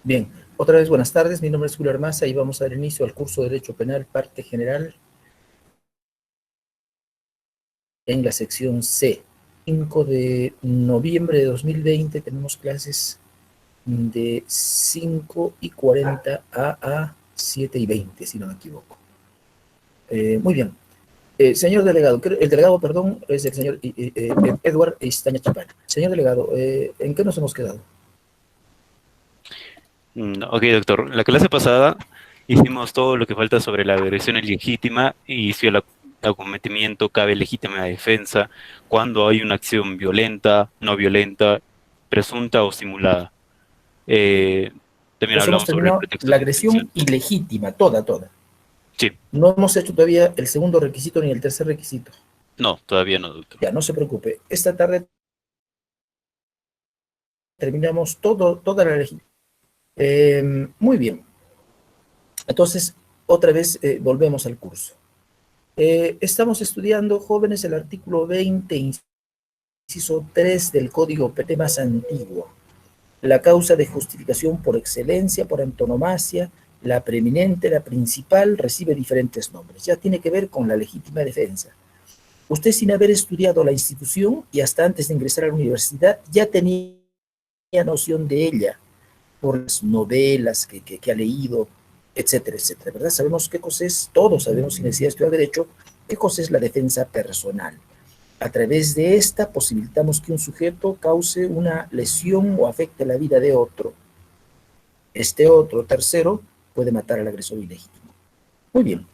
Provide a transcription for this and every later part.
Bien, otra vez buenas tardes, mi nombre es Julio Armaza y vamos a dar inicio al curso de Derecho Penal, parte general, en la sección C. 5 de noviembre de 2020 tenemos clases de 5:40 a 7:20, si no me equivoco. Muy bien. Señor delegado, el delegado, perdón, es el señor Edward Istaña Chapán. Señor delegado, ¿en qué nos hemos quedado? Ok, doctor. La clase pasada hicimos todo lo que falta sobre la agresión ilegítima y si el acometimiento cabe legítima defensa cuando hay una acción violenta, no violenta, presunta o simulada. Eh, También Entonces hemos hablamos sobre el terminado pretexto la de intención. agresión ilegítima, toda. Sí, No hemos hecho todavía el segundo requisito ni el tercer requisito. no, todavía no, doctor. Ya, no se preocupe. Esta tarde terminamos toda la legislación. Muy bien. Entonces, otra vez volvemos al curso. Estamos estudiando, jóvenes, el artículo 20, inciso 3 del Código PT más antiguo. La causa de justificación por excelencia, por antonomasia, la preeminente, la principal, recibe diferentes nombres. Ya tiene que ver con la legítima defensa. Usted, sin haber estudiado la institución y hasta antes de ingresar a la universidad, ya tenía noción de ella por las novelas que ha leído, etcétera, etcétera, ¿verdad? Sabemos qué cosa es, todos sabemos, sin necesidad de estudiar derecho, qué cosa es la defensa personal. A través de esta posibilitamos que un sujeto cause una lesión o afecte la vida de otro. Este otro, tercero, puede matar al agresor ilegítimo. Muy bien.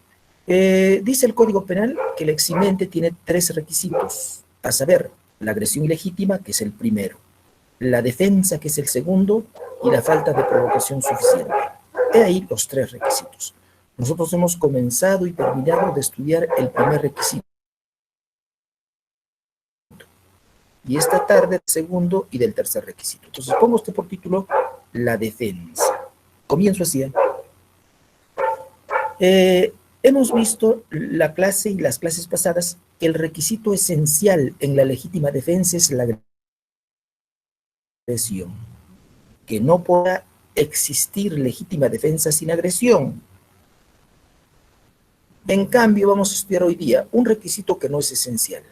Dice el Código Penal que el eximente tiene 3 requisitos, a saber, la agresión ilegítima, que es el primero, la defensa, que es el segundo, y la falta de provocación suficiente. He ahí los 3 requisitos. Nosotros hemos comenzado y terminado de estudiar el primer requisito. Y esta tarde el segundo y del tercer requisito. Entonces pongo este por título, la defensa. Comienzo así. Hemos visto la clase y las clases pasadas que el requisito esencial en la legítima defensa es la agresión. Que no pueda existir legítima defensa sin agresión. En cambio, vamos a estudiar hoy día un requisito que no es esencial,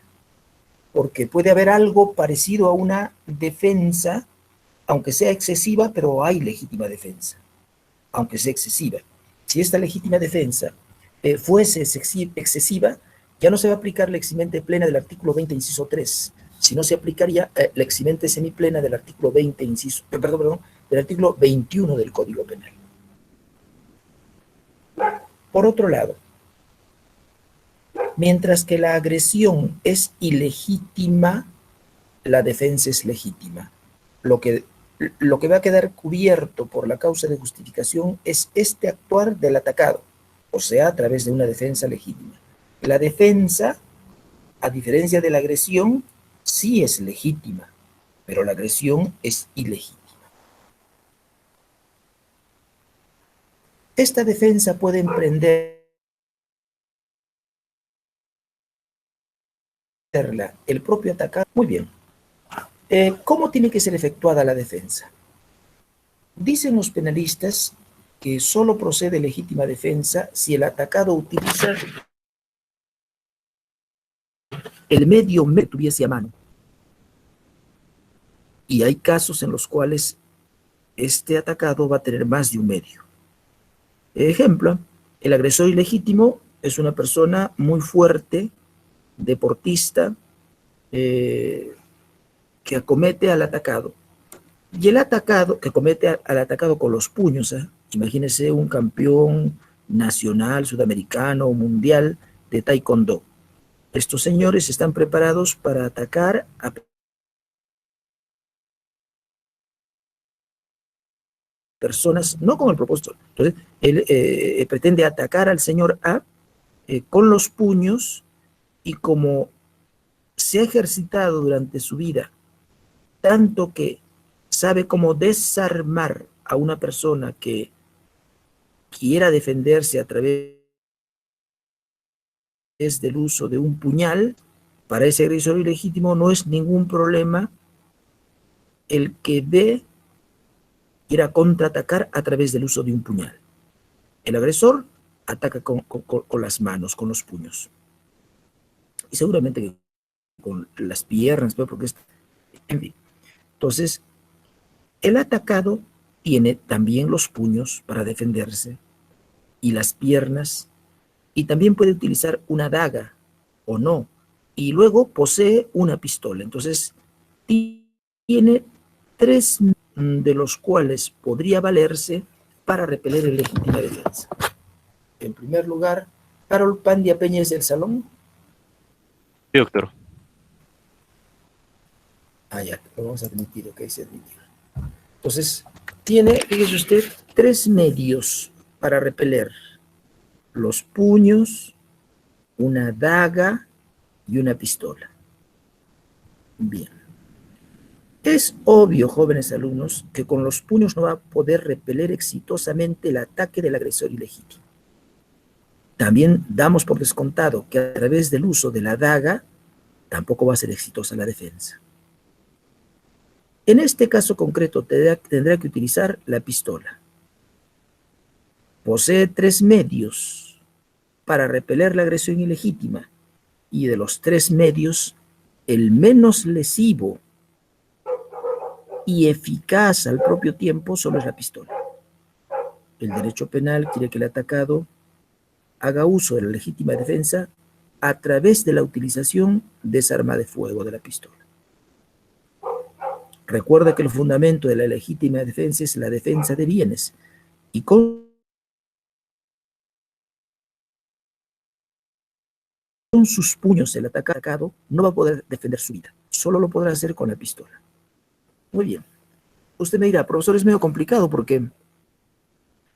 porque puede haber algo parecido a una defensa, aunque sea excesiva, pero hay legítima defensa, aunque sea excesiva. Si esta legítima defensa fuese excesiva, ya no se va a aplicar la eximente plena del artículo 20, inciso 3, sino se aplicaría la eximente semiplena del artículo 20, del artículo 21 del Código Penal. Por otro lado, mientras que la agresión es ilegítima, la defensa es legítima. Lo que va a quedar cubierto por la causa de justificación es este actuar del atacado, o sea, a través de una defensa legítima. La defensa, a diferencia de la agresión, sí es legítima, pero la agresión es ilegítima. Esta defensa puede emprenderla el propio atacado. Muy bien. ¿Cómo tiene que ser efectuada la defensa? Dicen los penalistas que solo procede legítima defensa si el atacado utiliza el medio que tuviese a mano. Y hay casos en los cuales este atacado va a tener más de un medio. Ejemplo, el agresor ilegítimo es una persona muy fuerte, deportista, que acomete al atacado. Y el atacado, que comete al atacado con los puños, imagínese un campeón nacional, sudamericano o mundial de taekwondo. Estos señores están preparados para atacar a personas, no con el propósito. Entonces, él pretende atacar al señor A con los puños, y como se ha ejercitado durante su vida, tanto que sabe cómo desarmar a una persona que quiera defenderse a través del uso de un puñal, para ese agresor ilegítimo no es ningún problema el que dé ir a contraatacar a través del uso de un puñal. El agresor ataca con las manos, con los puños. Y seguramente con las piernas, porque es... En fin. Entonces, el atacado tiene también los puños para defenderse y las piernas, y también puede utilizar una daga o no, y luego posee una pistola. Entonces, tiene tres de los cuales podría valerse para repeler en legítima defensa. En primer lugar, Carol Pandia Peña es del salón. Sí, doctor. Ah, ya, lo vamos a admitir, ok, se admitió. Entonces, tiene, fíjese usted, tres medios para repeler: los puños, una daga y una pistola. Bien. Es obvio, jóvenes alumnos, que con los puños no va a poder repeler exitosamente el ataque del agresor ilegítimo. También damos por descontado que a través del uso de la daga tampoco va a ser exitosa la defensa. En este caso concreto tendrá que utilizar la pistola. Posee tres medios para repeler la agresión ilegítima, y de los tres medios, el menos lesivo y eficaz al propio tiempo solo es la pistola. El derecho penal quiere que el atacado haga uso de la legítima defensa a través de la utilización de esa arma de fuego, de la pistola. Recuerda que el fundamento de la legítima defensa es la defensa de bienes, y con sus puños el atacado no va a poder defender su vida, solo lo podrá hacer con la pistola. Muy bien. Usted me dirá, profesor, es medio complicado porque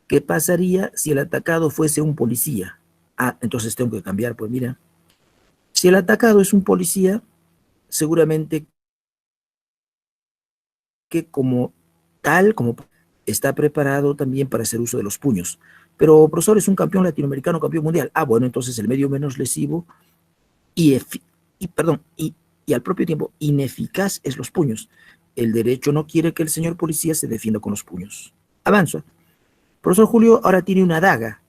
¿qué pasaría si el atacado fuese un policía? Ah, entonces tengo que cambiar, pues mira. Si el atacado es un policía, seguramente que como tal, como está preparado también para hacer uso de los puños. Pero, profesor, es un campeón latinoamericano, campeón mundial. Ah, bueno, entonces el medio menos lesivo y al propio tiempo ineficaz es los puños. El derecho no quiere que el señor policía se defienda con los puños. Avanzo. Profesor Julio ahora tiene una daga.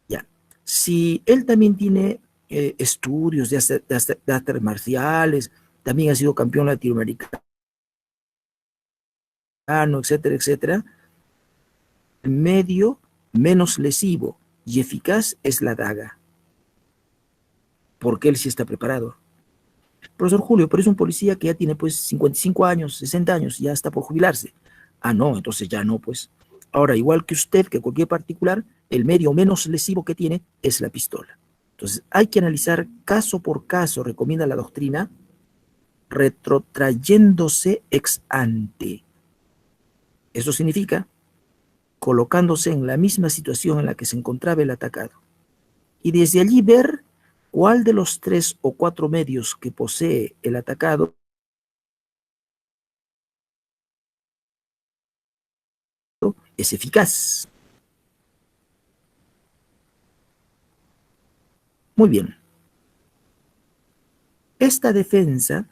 Ya. Si él también tiene estudios de artes marciales, también ha sido campeón latinoamericano, etcétera, etcétera, el medio menos lesivo y eficaz es la daga, porque él sí está preparado. Profesor Julio, pero es un policía que ya tiene pues 55 años, 60 años, ya está por jubilarse. Ah, no, entonces ya no, pues. Ahora, igual que usted, que cualquier particular, el medio menos lesivo que tiene es la pistola. Entonces, hay que analizar caso por caso, recomienda la doctrina, retrotrayéndose ex ante. Eso significa colocándose en la misma situación en la que se encontraba el atacado. Y desde allí ver cuál de los 3 o 4 medios que posee el atacado es eficaz. Muy bien. Esta defensa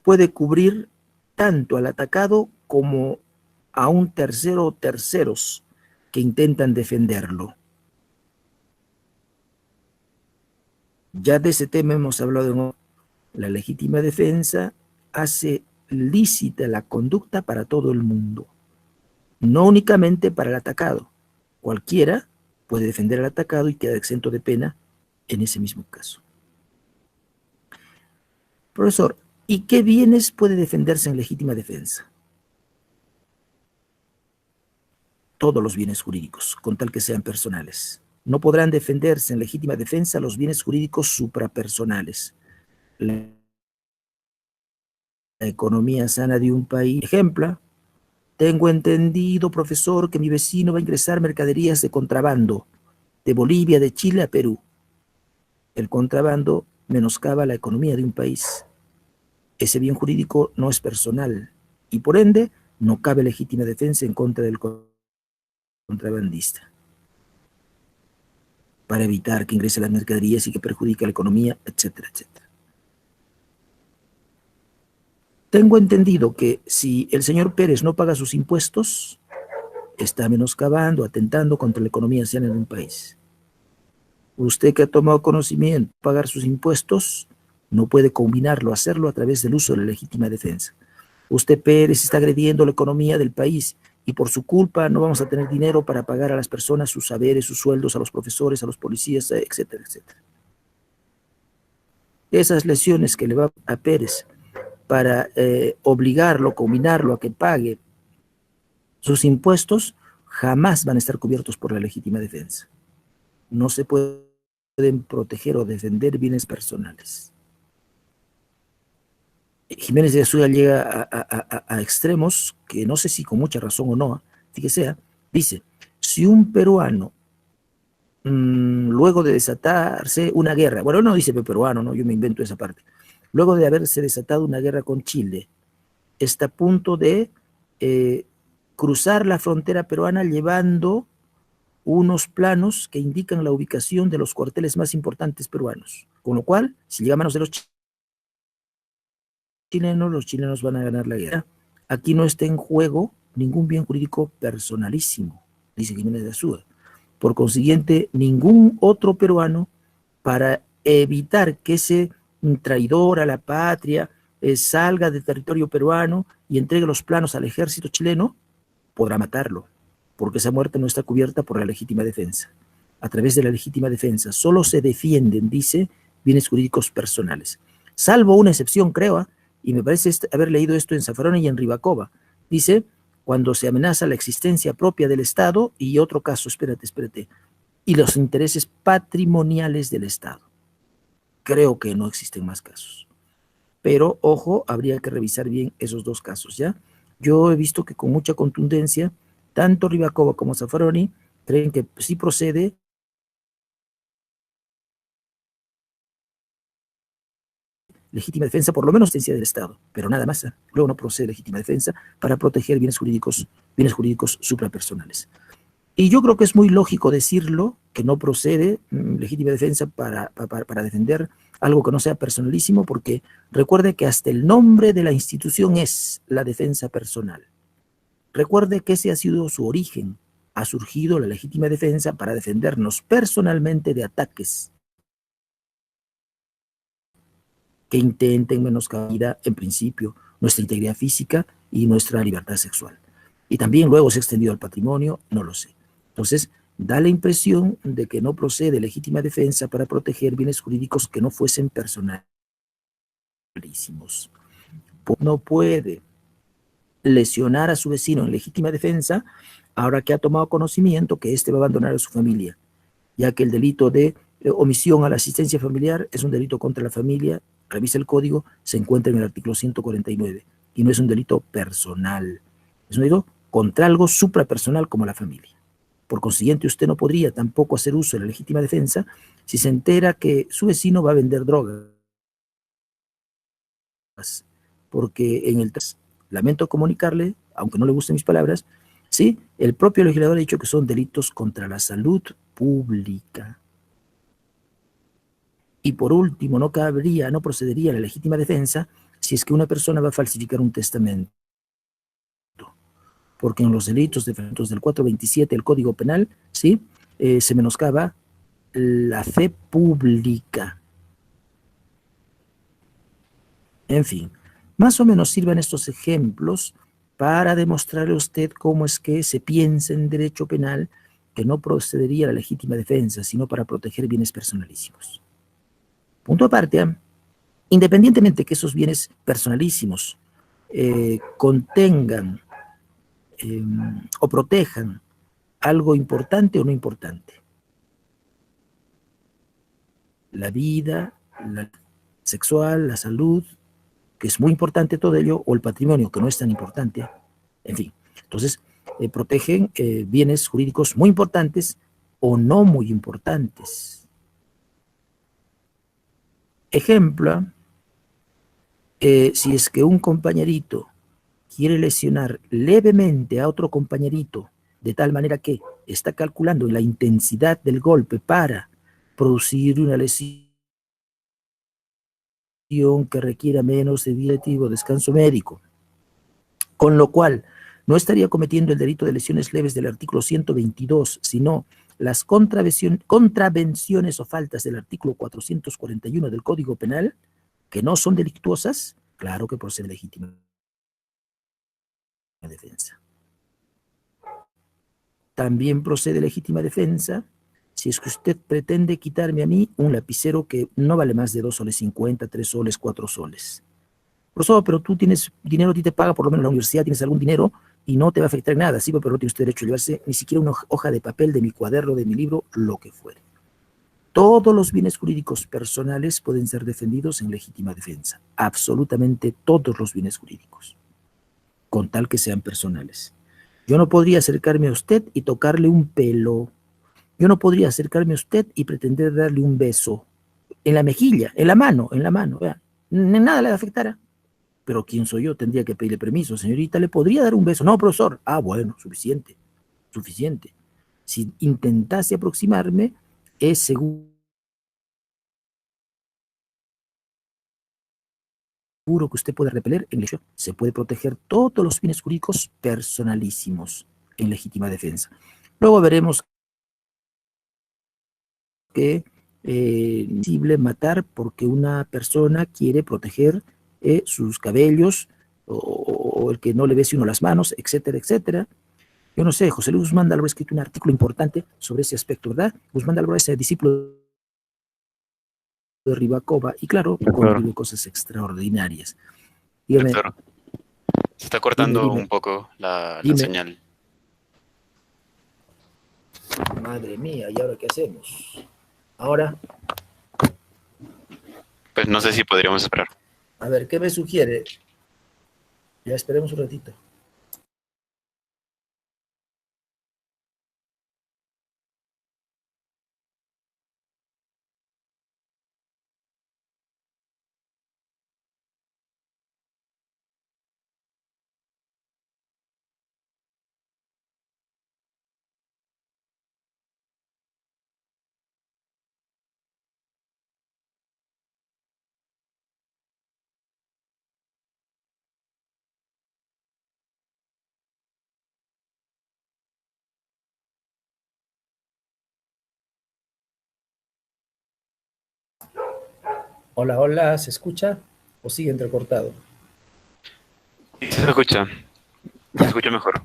puede cubrir tanto al atacado como a un tercero o terceros que intentan defenderlo. Ya de ese tema hemos hablado en la legítima defensa hace lícita la conducta para todo el mundo, no únicamente para el atacado. Cualquiera puede defender al atacado y queda exento de pena en ese mismo caso. Profesor, ¿y qué bienes puede defenderse en legítima defensa? Todos los bienes jurídicos, con tal que sean personales. No podrán defenderse en legítima defensa los bienes jurídicos suprapersonales. La economía sana de un país. Ejemplo, tengo entendido, profesor, que mi vecino va a ingresar mercaderías de contrabando de Bolivia, de Chile a Perú. El contrabando menoscaba la economía de un país. Ese bien jurídico no es personal y por ende no cabe legítima defensa en contra del contrabandista, para evitar que ingrese las mercaderías y que perjudique la economía, etcétera, etcétera. Tengo entendido que si el señor Pérez no paga sus impuestos, está menoscabando, atentando contra la economía sana de un país. Usted que ha tomado conocimiento de pagar sus impuestos, no puede combinarlo, hacerlo a través del uso de la legítima defensa. Usted, Pérez, está agrediendo la economía del país y por su culpa no vamos a tener dinero para pagar a las personas sus saberes, sus sueldos, a los profesores, a los policías, etcétera, etcétera. Esas lesiones que le va a Pérez para obligarlo, combinarlo a que pague sus impuestos, jamás van a estar cubiertos por la legítima defensa. No se pueden proteger o defender bienes personales. Jiménez de Azúa llega a extremos que no sé si con mucha razón o no, fíjese, dice, si un peruano, luego de desatarse una guerra, bueno, no dice peruano, no, yo me invento esa parte, luego de haberse desatado una guerra con Chile, está a punto de cruzar la frontera peruana llevando unos planos que indican la ubicación de los cuarteles más importantes peruanos, con lo cual, si llega a manos de los chilenos van a ganar la guerra. Aquí no está en juego ningún bien jurídico personalísimo, dice Jiménez de Azúa. Por consiguiente, ningún otro peruano, para evitar que ese traidor a la patria salga del territorio peruano y entregue los planos al ejército chileno, podrá matarlo, porque esa muerte no está cubierta por la legítima defensa. A través de la legítima defensa solo se defienden, dice, bienes jurídicos personales. Salvo una excepción, creo, y me parece haber leído esto en Zaffaroni y en Ribakova. Dice, cuando se amenaza la existencia propia del Estado, y otro caso, espérate, y los intereses patrimoniales del Estado. Creo que no existen más casos. Pero, ojo, habría que revisar bien esos dos casos, ¿ya? Yo he visto que con mucha contundencia, tanto Ribakova como Zaffaroni creen que sí procede legítima defensa, por lo menos esencia del Estado, pero nada más. Luego no procede legítima defensa para proteger bienes jurídicos suprapersonales. Y yo creo que es muy lógico decirlo, que no procede legítima defensa para defender algo que no sea personalísimo, porque recuerde que hasta el nombre de la institución es la defensa personal. Recuerde que ese ha sido su origen. Ha surgido la legítima defensa para defendernos personalmente de ataques que intenten menoscabar, en principio, nuestra integridad física y nuestra libertad sexual. Y también luego se ha extendido al patrimonio, no lo sé. Entonces, da la impresión de que no procede legítima defensa para proteger bienes jurídicos que no fuesen personalísimos. No puede lesionar a su vecino en legítima defensa ahora que ha tomado conocimiento que éste va a abandonar a su familia, ya que el delito de omisión a la asistencia familiar es un delito contra la familia. Revisa el código, se encuentra en el artículo 149, y no es un delito personal, es un delito contra algo suprapersonal como la familia. Por consiguiente, usted no podría tampoco hacer uso de la legítima defensa si se entera que su vecino va a vender drogas, porque en el lamento comunicarle, aunque no le gusten mis palabras, sí, el propio legislador ha dicho que son delitos contra la salud pública. Y por último, no procedería a la legítima defensa si es que una persona va a falsificar un testamento. Porque en los delitos del 427 del Código Penal, ¿sí? Se menoscaba la fe pública. En fin, más o menos sirvan estos ejemplos para demostrarle a usted cómo es que se piensa en derecho penal que no procedería a la legítima defensa, sino para proteger bienes personalísimos. Punto aparte, independientemente que esos bienes personalísimos contengan o protejan algo importante o no importante, la vida, la sexual, la salud, que es muy importante todo ello, o el patrimonio, que no es tan importante, en fin. Entonces, protegen bienes jurídicos muy importantes o no muy importantes. Ejemplo, si es que un compañerito quiere lesionar levemente a otro compañerito, de tal manera que está calculando la intensidad del golpe para producir una lesión que requiera menos de directivo descanso médico, con lo cual no estaría cometiendo el delito de lesiones leves del artículo 122, sino las contravenciones o faltas del artículo 441 del Código Penal, que no son delictuosas, claro que procede legítima defensa. También procede legítima defensa si es que usted pretende quitarme a mí un lapicero que no vale más de 2 soles 50, 3 soles, 4 soles. Profesor, pero tú tienes dinero, a ti te paga por lo menos la universidad, tienes algún dinero y no te va a afectar en nada, sí, pero no tiene usted derecho a llevarse ni siquiera una hoja de papel de mi cuaderno, de mi libro, lo que fuere. Todos los bienes jurídicos personales pueden ser defendidos en legítima defensa, absolutamente todos los bienes jurídicos, con tal que sean personales. Yo no podría acercarme a usted y tocarle un pelo. Yo no podría acercarme a usted y pretender darle un beso en la mejilla, en la mano, vea. Nada le afectará. Pero ¿quién soy yo? Tendría que pedirle permiso. Señorita, ¿le podría dar un beso? No, profesor. Ah, bueno, suficiente, suficiente. Si intentase aproximarme, es seguro que usted puede repeler en legítima. Se puede proteger todos los bienes jurídicos personalísimos en legítima defensa. Luego veremos que es posible matar porque una persona quiere proteger sus cabellos o el que no le bese uno las manos, etcétera, etcétera. Yo no sé, José Luis Guzmán de Álvarez ha escrito un artículo importante sobre ese aspecto, ¿verdad? Guzmán de Álvarez es discípulo de Ribacova y claro, Doctor, contribuye cosas extraordinarias. Dígame, doctor, se está cortando un dime, poco la dime. señal. Madre mía, ¿y ahora qué hacemos? Ahora, Pues no sé si podríamos esperar. a ver, ¿qué me sugiere? Ya esperemos un ratito. Hola, hola, ¿se escucha o sigue entrecortado? Sí, se Ya, escucha mejor.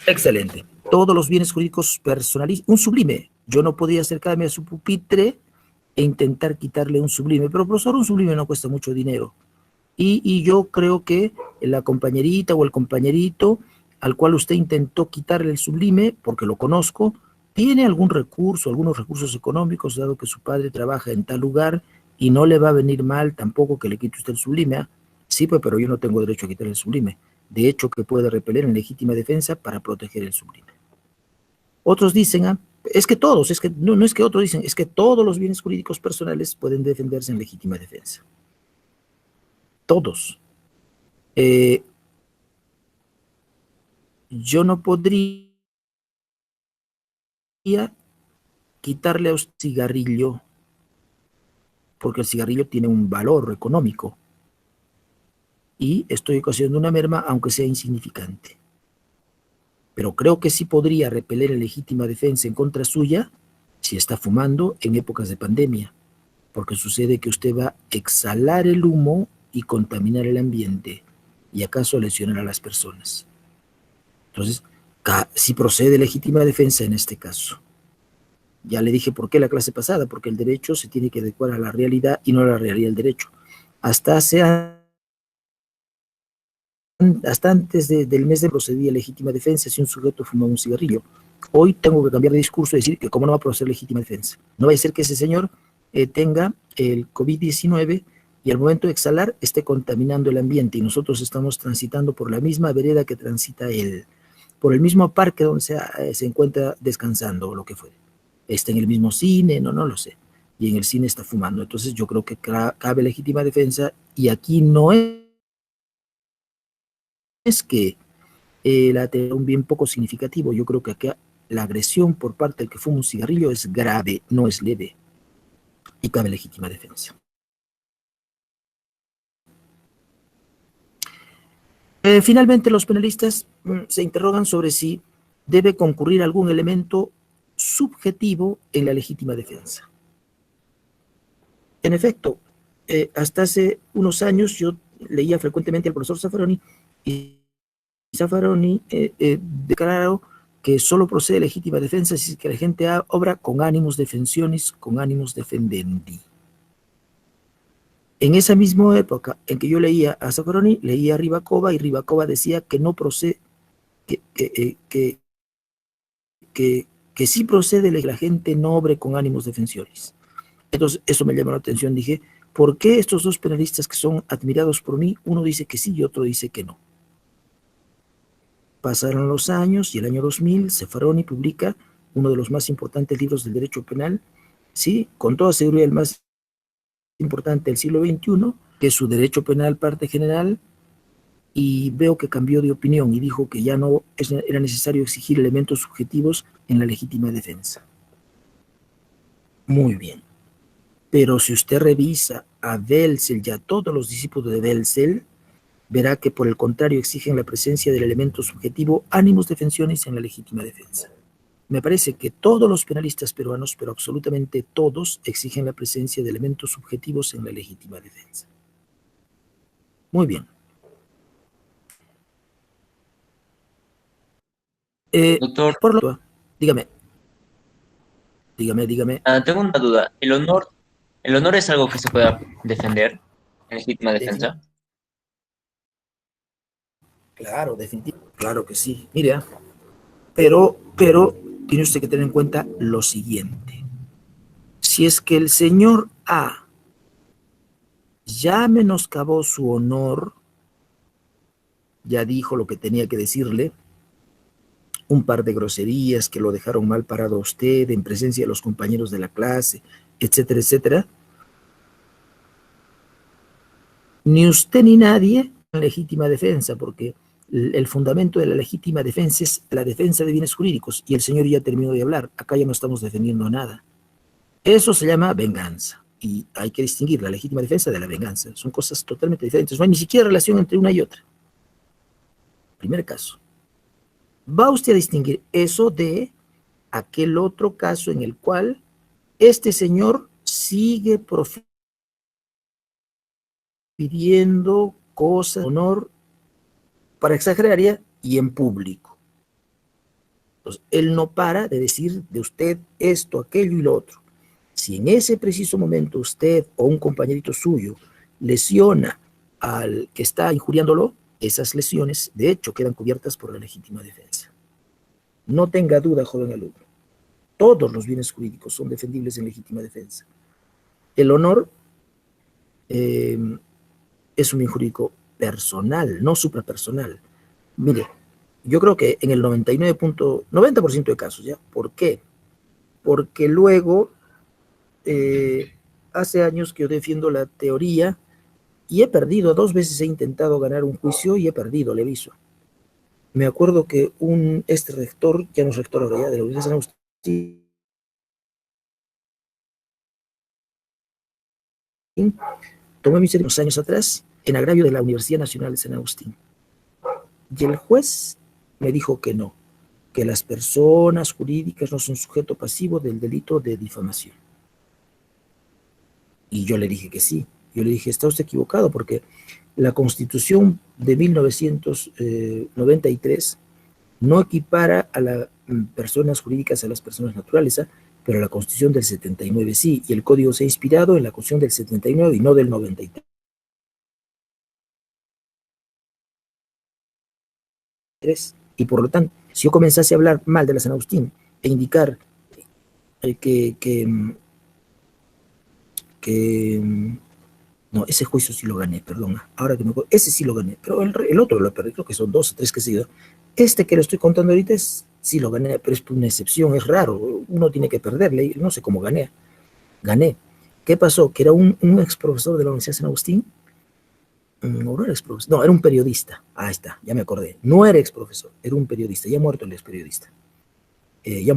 excelente. Todos los bienes jurídicos personalizados, un sublime. Yo no podía acercarme a su pupitre e intentar quitarle un sublime, pero profesor, un sublime no cuesta mucho dinero. Y yo creo que la compañerita o el compañerito al cual usted intentó quitarle el sublime, porque lo conozco, tiene algún recurso, algunos recursos económicos, dado que su padre trabaja en tal lugar y no le va a venir mal tampoco que le quite usted el sublime. ¿Ah? Sí, pues, pero yo no tengo derecho a quitarle el sublime. De hecho, que puede repeler en legítima defensa para proteger el sublime. Otros dicen, es que todos, es que no es que otros dicen, es que todos los bienes jurídicos personales pueden defenderse en legítima defensa. Todos. Eh, yo no podría quitarle a un cigarrillo porque el cigarrillo tiene un valor económico y estoy ocasionando una merma aunque sea insignificante. Pero creo que sí podría repeler en legítima defensa en contra suya si está fumando en épocas de pandemia, porque sucede que usted va a exhalar el humo y contaminar el ambiente y acaso lesionar a las personas. Entonces, sí procede legítima defensa en este caso. Ya le dije por qué la clase pasada, porque el derecho se tiene que adecuar a la realidad y no a la realidad del derecho. Hasta antes del mes de procedía legítima defensa si un sujeto fumaba un cigarrillo. Hoy tengo que cambiar de discurso y decir que cómo no va a proceder legítima defensa. No va a ser que ese señor tenga el COVID-19 y al momento de exhalar esté contaminando el ambiente y nosotros estamos transitando por la misma vereda que transita él, por el mismo parque donde se encuentra descansando o lo que fuere. Está en el mismo cine, no lo sé. Y en el cine está fumando. Entonces yo creo que cabe legítima defensa y aquí no es que un bien poco significativo. Yo creo que acá la agresión por parte del que fuma un cigarrillo es grave, no es leve y cabe legítima defensa. Finalmente, los penalistas se interrogan sobre si debe concurrir algún elemento subjetivo en la legítima defensa. En efecto, hasta hace unos años yo leía frecuentemente al profesor Zaffaroni y Zaffaroni declaró que solo procede legítima defensa si es que la gente obra con ánimos defensionis, con ánimos defendendi. En esa misma época en que yo leía a Zaffaroni, leía a Ribakova y Ribakova decía que no procede, que sí procede que la gente no obre con ánimos defensionis. Entonces, eso me llamó la atención. Dije, ¿por qué estos dos penalistas que son admirados por mí, uno dice que sí y otro dice que no? Pasaron los años y el año 2000, Zaffaroni publica uno de los más importantes libros del derecho penal, sí, con toda seguridad el más importante del siglo XXI, que es su derecho penal parte general, y veo que cambió de opinión y dijo que ya no era necesario exigir elementos subjetivos en la legítima defensa. Muy bien. Pero si usted revisa a Welzel y a todos los discípulos de Welzel, verá que por el contrario exigen la presencia del elemento subjetivo ánimos defensiones en la legítima defensa. Me parece que todos los penalistas peruanos, pero absolutamente todos, exigen la presencia de elementos subjetivos en la legítima defensa. Muy bien. Doctor, Por lo dígame. Dígame. tengo una duda. ¿El honor es algo que se pueda defender en legítima defensa? Claro, definitivamente. Claro que sí. Mira, pero tiene usted que tener en cuenta lo siguiente. Si es que el señor A ya menoscabó su honor, ya dijo lo que tenía que decirle, un par de groserías que lo dejaron mal parado a usted en presencia de los compañeros de la clase, etcétera, etcétera, ni usted ni nadie en legítima defensa, porque el fundamento de la legítima defensa es la defensa de bienes jurídicos, y el señor ya terminó de hablar, acá ya no estamos defendiendo nada. Eso se llama venganza, y hay que distinguir la legítima defensa de la venganza, son cosas totalmente diferentes, no hay ni siquiera relación entre una y otra. Primer caso. Va usted a distinguir eso de aquel otro caso en el cual este señor sigue profiriendo cosas de honor, para exagerar ya, y en público. Entonces, él no para de decir de usted esto, aquello y lo otro. Si en ese preciso momento usted o un compañerito suyo lesiona al que está injuriándolo, esas lesiones de hecho quedan cubiertas por la legítima defensa. No tenga duda, joven alumno. Todos los bienes jurídicos son defendibles en legítima defensa. El honor es un bien jurídico personal, no suprapersonal. Mire, yo creo que en el 90% de casos, ¿ya? ¿Por qué? Porque luego, hace años que yo defiendo la teoría y he perdido, 2 veces he intentado ganar un juicio y he perdido, le aviso. Me acuerdo que este rector, ya no es rector ahora ya, de la Universidad de San Agustín, tomé mi unos años atrás en agravio de la Universidad Nacional de San Agustín. Y el juez me dijo que no, que las personas jurídicas no son sujeto pasivo del delito de difamación. Y yo le dije que sí. Yo le dije, está usted equivocado, porque la Constitución de 1993 no equipara a las personas jurídicas a las personas naturales, ¿eh? Pero la Constitución del 79 sí, y el Código se ha inspirado en la Constitución del 79 y no del 93. Y por lo tanto, si yo comenzase a hablar mal de la San Agustín e indicar no, ese juicio sí lo gané, perdón, ahora que me acuerdo, ese sí lo gané, pero el otro lo perdí, creo que son 2 o 3 que he seguido. Este que lo estoy contando ahorita sí lo gané, pero es una excepción, es raro, uno tiene que perderle, no sé cómo gané. ¿Qué pasó? Que era un ex profesor de la Universidad de San Agustín. No era ex profesor, no, era un periodista. Ahí está, ya me acordé. No era ex profesor, era un periodista, ya muerto el ex periodista. Ya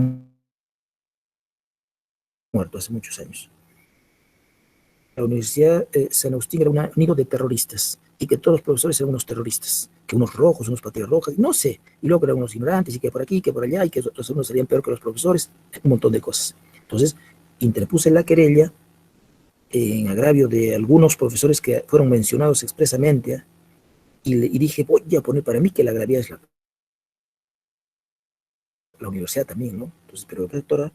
muerto hace muchos años. la Universidad San Agustín era un nido de terroristas y que todos los profesores eran unos terroristas, que unos rojos, unos patriotas rojas, no sé, y luego que eran unos ignorantes y que por aquí, que por allá, y que otros alumnos serían peor que los profesores, un montón de cosas. Entonces, interpuse la querella en agravio de algunos profesores que fueron mencionados expresamente, y dije, voy a poner para mí que la gravedad es la universidad también, ¿no? Entonces, pero rectora,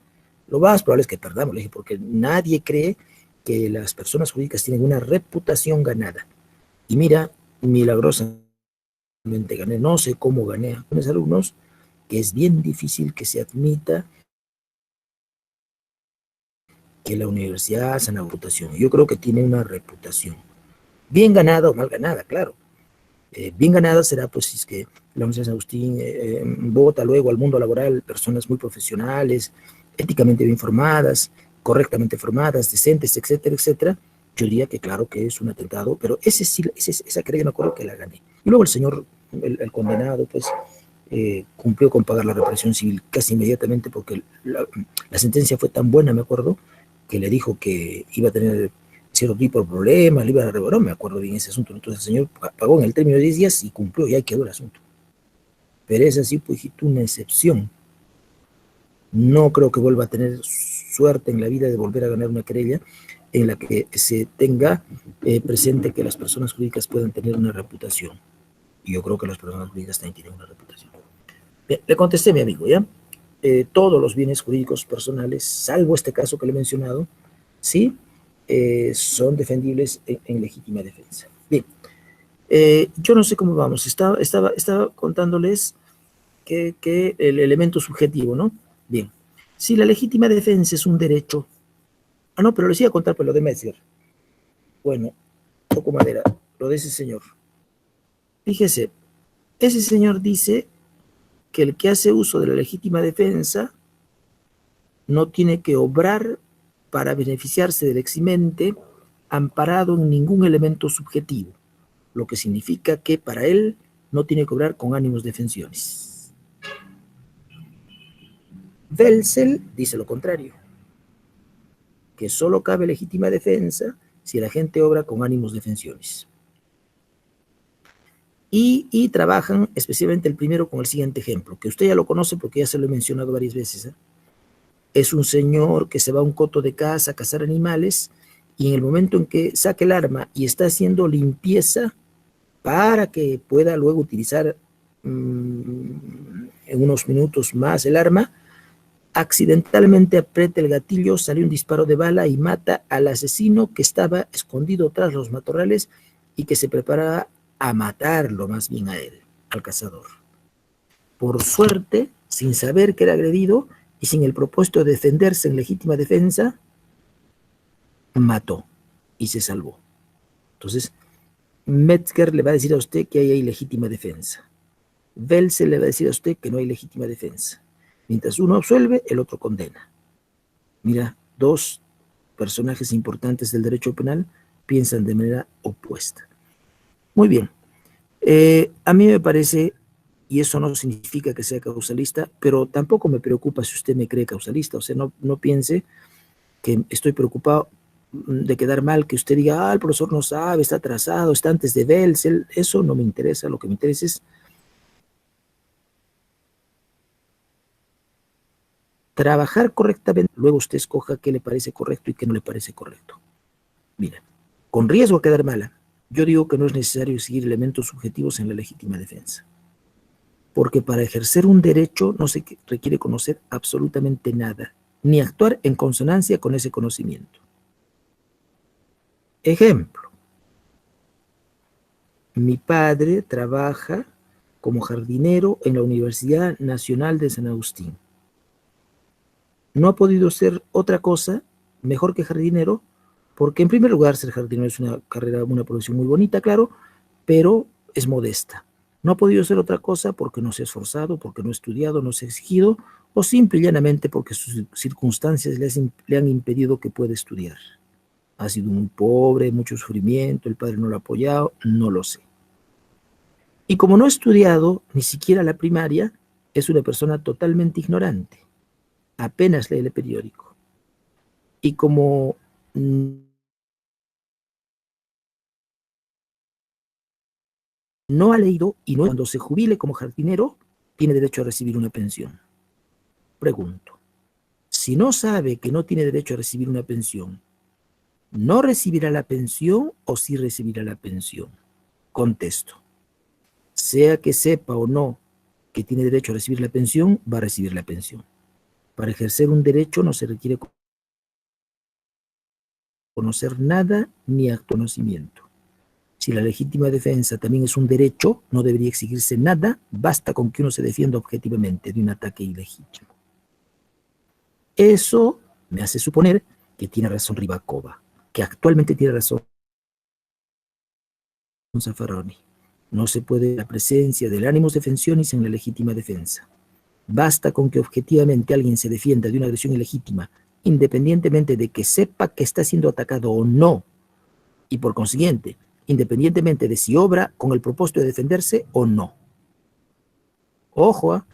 lo más probable es que perdamos, le dije, porque nadie cree que las personas jurídicas tienen una reputación ganada. Y mira, milagrosamente gané, no sé cómo gané a mis alumnos, que es bien difícil que se admita que la universidad hace una reputación. Yo creo que tiene una reputación. Bien ganada o mal ganada, claro. Bien ganada será pues si es que la Universidad de San Agustín vota luego al mundo laboral personas muy profesionales, éticamente bien formadas, correctamente formadas, decentes, etcétera, etcétera. Yo diría que claro que es un atentado, pero esa querella me acuerdo que la gané. Y luego el señor, el condenado, pues cumplió con pagar la reparación civil casi inmediatamente porque la sentencia fue tan buena, me acuerdo, que le dijo que iba a tener cierto tipo de problemas, le iba a revocar, no me acuerdo bien ese asunto. Entonces el señor pagó en el término de 10 días y cumplió, y ahí quedó el asunto. Pero es así, pues, una excepción. No creo que vuelva a tener suerte en la vida de volver a ganar una querella en la que se tenga presente que las personas jurídicas pueden tener una reputación. Y yo creo que las personas jurídicas también tienen una reputación. Bien, le contesté a mi amigo, ¿ya? Todos los bienes jurídicos personales, salvo este caso que le he mencionado, sí, son defendibles en legítima defensa. Bien, yo no sé cómo vamos. Estaba contándoles que el elemento subjetivo, ¿no? Bien, si la legítima defensa es un derecho. Ah, no, pero les iba a contar por lo de Metzger. Bueno, toco madera, lo de ese señor. Fíjese, ese señor dice que el que hace uso de la legítima defensa no tiene que obrar para beneficiarse del eximente amparado en ningún elemento subjetivo, lo que significa que para él no tiene que obrar con ánimos defensiones. Welzel dice lo contrario, que solo cabe legítima defensa si la gente obra con ánimos defensiones. Y trabajan especialmente el primero con el siguiente ejemplo, que usted ya lo conoce porque ya se lo he mencionado varias veces, ¿eh? Es un señor que se va a un coto de caza a cazar animales y en el momento en que saca el arma y está haciendo limpieza para que pueda luego utilizar en unos minutos más el arma, accidentalmente aprieta el gatillo, sale un disparo de bala y mata al asesino que estaba escondido tras los matorrales y que se preparaba a matarlo más bien a él, al cazador. Por suerte, sin saber que era agredido y sin el propósito de defenderse en legítima defensa, mató y se salvó. Entonces, Metzger le va a decir a usted que hay legítima defensa. Welzel le va a decir a usted que no hay legítima defensa. Mientras uno absuelve, el otro condena. Mira, dos personajes importantes del derecho penal piensan de manera opuesta. Muy bien. A mí me parece, y eso no significa que sea causalista, pero tampoco me preocupa si usted me cree causalista. O sea, no piense que estoy preocupado de quedar mal, que usted diga, el profesor no sabe, está atrasado, está antes de Welzel. Eso no me interesa. Lo que me interesa es trabajar correctamente, luego usted escoja qué le parece correcto y qué no le parece correcto. Mira, con riesgo a quedar mala, yo digo que no es necesario seguir elementos subjetivos en la legítima defensa, porque para ejercer un derecho no se requiere conocer absolutamente nada, ni actuar en consonancia con ese conocimiento. Ejemplo, mi padre trabaja como jardinero en la Universidad Nacional de San Agustín. No ha podido ser otra cosa mejor que jardinero, porque en primer lugar ser jardinero es una carrera, una profesión muy bonita, claro, pero es modesta. No ha podido ser otra cosa porque no se ha esforzado, porque no ha estudiado, no se ha exigido, o simple y llanamente porque sus circunstancias le han impedido que pueda estudiar. Ha sido muy pobre, mucho sufrimiento, el padre no lo ha apoyado, no lo sé. Y como no ha estudiado ni siquiera la primaria, es una persona totalmente ignorante. Apenas lee el periódico. Y como no ha leído y no, cuando se jubile como jardinero, tiene derecho a recibir una pensión. Pregunto, si no sabe que no tiene derecho a recibir una pensión, ¿no recibirá la pensión o sí recibirá la pensión? Contesto, sea que sepa o no que tiene derecho a recibir la pensión, va a recibir la pensión. Para ejercer un derecho no se requiere conocer nada ni conocimiento. Si la legítima defensa también es un derecho, no debería exigirse nada, basta con que uno se defienda objetivamente de un ataque ilegítimo. Eso me hace suponer que tiene razón Rybakova, que actualmente tiene razón Zaffaroni. No se puede la presencia del animus defensionis en la legítima defensa. Basta con que objetivamente alguien se defienda de una agresión ilegítima, independientemente de que sepa que está siendo atacado o no, y por consiguiente, independientemente de si obra con el propósito de defenderse o no. Ojo,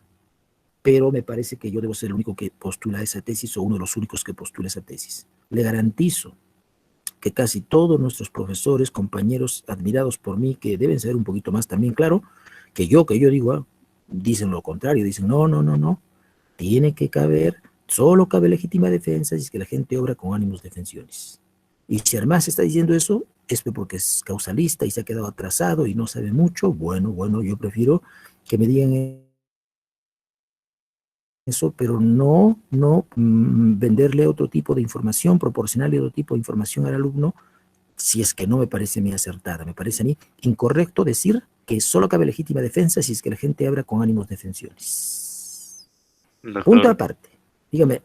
pero me parece que yo debo ser el único que postula esa tesis o uno de los únicos que postula esa tesis. Le garantizo que casi todos nuestros profesores, compañeros admirados por mí, que deben saber un poquito más también, claro, que yo digo, dicen lo contrario, dicen no, tiene que caber, solo cabe legítima defensa si es que la gente obra con ánimos defensiones. Y si además está diciendo eso, es porque es causalista y se ha quedado atrasado y no sabe mucho, bueno, yo prefiero que me digan eso, pero no venderle otro tipo de información, proporcionarle otro tipo de información al alumno, si es que no me parece a mí acertada. Me parece a mí incorrecto decir que solo cabe legítima defensa si es que la gente obra con ánimos defensiones. Doctor, Punto aparte. Dígame.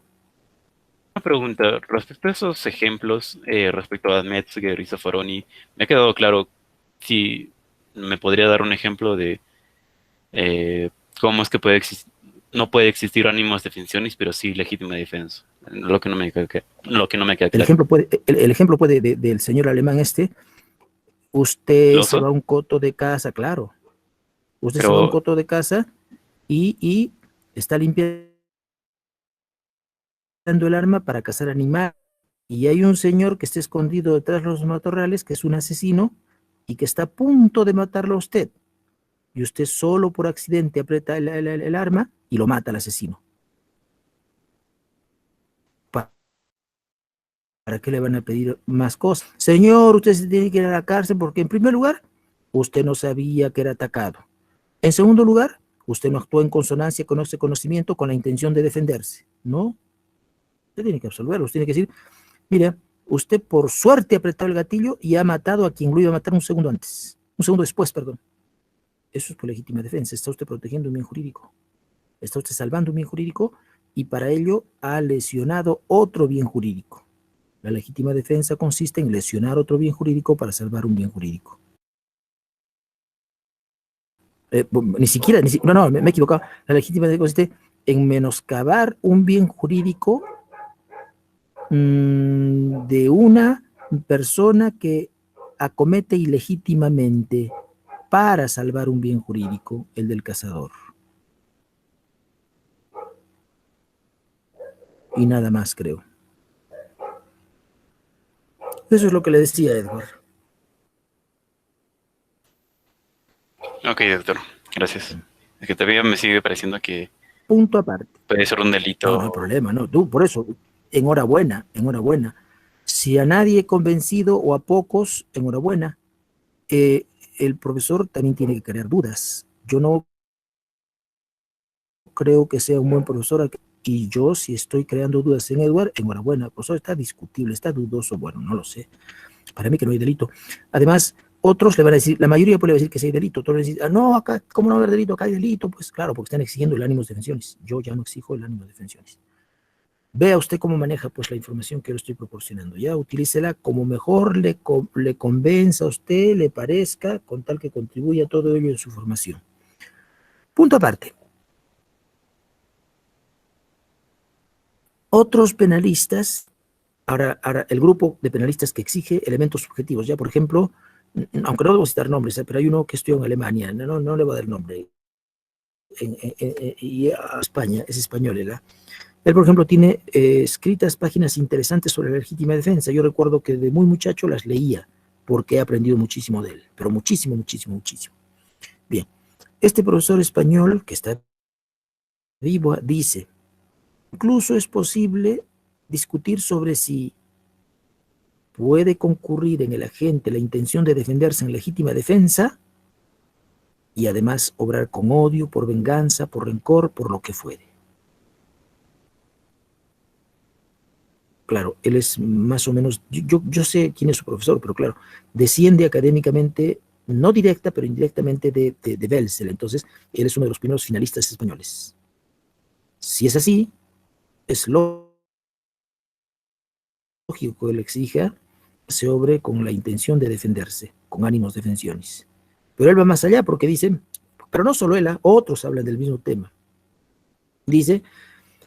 una pregunta respecto a esos ejemplos, respecto a Metzger y Zaffaroni, me ha quedado claro si me podría dar un ejemplo de cómo es que no puede existir ánimos defensiones, pero sí legítima defensa. Lo que no me queda claro. El ejemplo puede del señor alemán usted se va a un coto de casa, claro. Usted se va a un coto de casa y está limpiando el arma para cazar animales. Y hay un señor que está escondido detrás de los matorrales, que es un asesino, y que está a punto de matarlo a usted. Y usted solo por accidente aprieta el arma y lo mata al asesino. ¿Para qué le van a pedir más cosas? Señor, usted se tiene que ir a la cárcel porque en primer lugar, usted no sabía que era atacado. En segundo lugar, usted no actuó en consonancia con ese conocimiento con la intención de defenderse. ¿No? Usted tiene que absolverlo. Usted tiene que decir, mire, usted por suerte apretó el gatillo y ha matado a quien lo iba a matar un segundo después, perdón. Eso es por legítima defensa. Está usted protegiendo un bien jurídico. Está usted salvando un bien jurídico y para ello ha lesionado otro bien jurídico. La legítima defensa consiste en lesionar otro bien jurídico para salvar un bien jurídico. Me he equivocado. La legítima defensa consiste en menoscabar un bien jurídico de una persona que acomete ilegítimamente para salvar un bien jurídico, el del cazador. Y nada más, creo. Eso es lo que le decía Edward. Ok, doctor, gracias. Es que todavía me sigue pareciendo que punto aparte. Puede ser un delito. No hay problema, no. Tú, por eso, enhorabuena. Si a nadie he convencido o a pocos, enhorabuena. El profesor también tiene que crear dudas. Yo no creo que sea un buen profesor. Y yo, si estoy creando dudas en Edward, enhorabuena. El profesor está discutible, está dudoso. Bueno, no lo sé. Para mí que no hay delito. Además, otros le van a decir, la mayoría puede decir que sí hay delito. Otros le van a decir, no, acá, ¿cómo no va a haber delito? Acá hay delito. Pues claro, porque están exigiendo el ánimo de defensiones. Yo ya no exijo el ánimo de defensiones. Vea usted cómo maneja pues la información que yo le estoy proporcionando. Ya utilícela como mejor le convenza a usted, le parezca, con tal que contribuya todo ello en su formación. Punto aparte. Otros penalistas, ahora el grupo de penalistas que exige elementos subjetivos, ya por ejemplo, aunque no debo citar nombres, pero hay uno que estudió en Alemania, no le voy a dar el nombre, y a España, es español, ¿verdad? Él, por ejemplo, tiene escritas páginas interesantes sobre la legítima defensa. Yo recuerdo que de muy muchacho las leía, porque he aprendido muchísimo de él, pero muchísimo. Bien, este profesor español que está vivo dice, incluso es posible discutir sobre si puede concurrir en el agente la intención de defenderse en legítima defensa y además obrar con odio, por venganza, por rencor, por lo que fuere. Claro, él es más o menos, yo sé quién es su profesor, pero claro, desciende académicamente, no directa, pero indirectamente de Welser. Entonces, él es uno de los primeros finalistas españoles. Si es así, es lógico que él exija se obre con la intención de defenderse, con ánimos defensiones. Pero él va más allá porque dice, pero no solo él, otros hablan del mismo tema. Dice,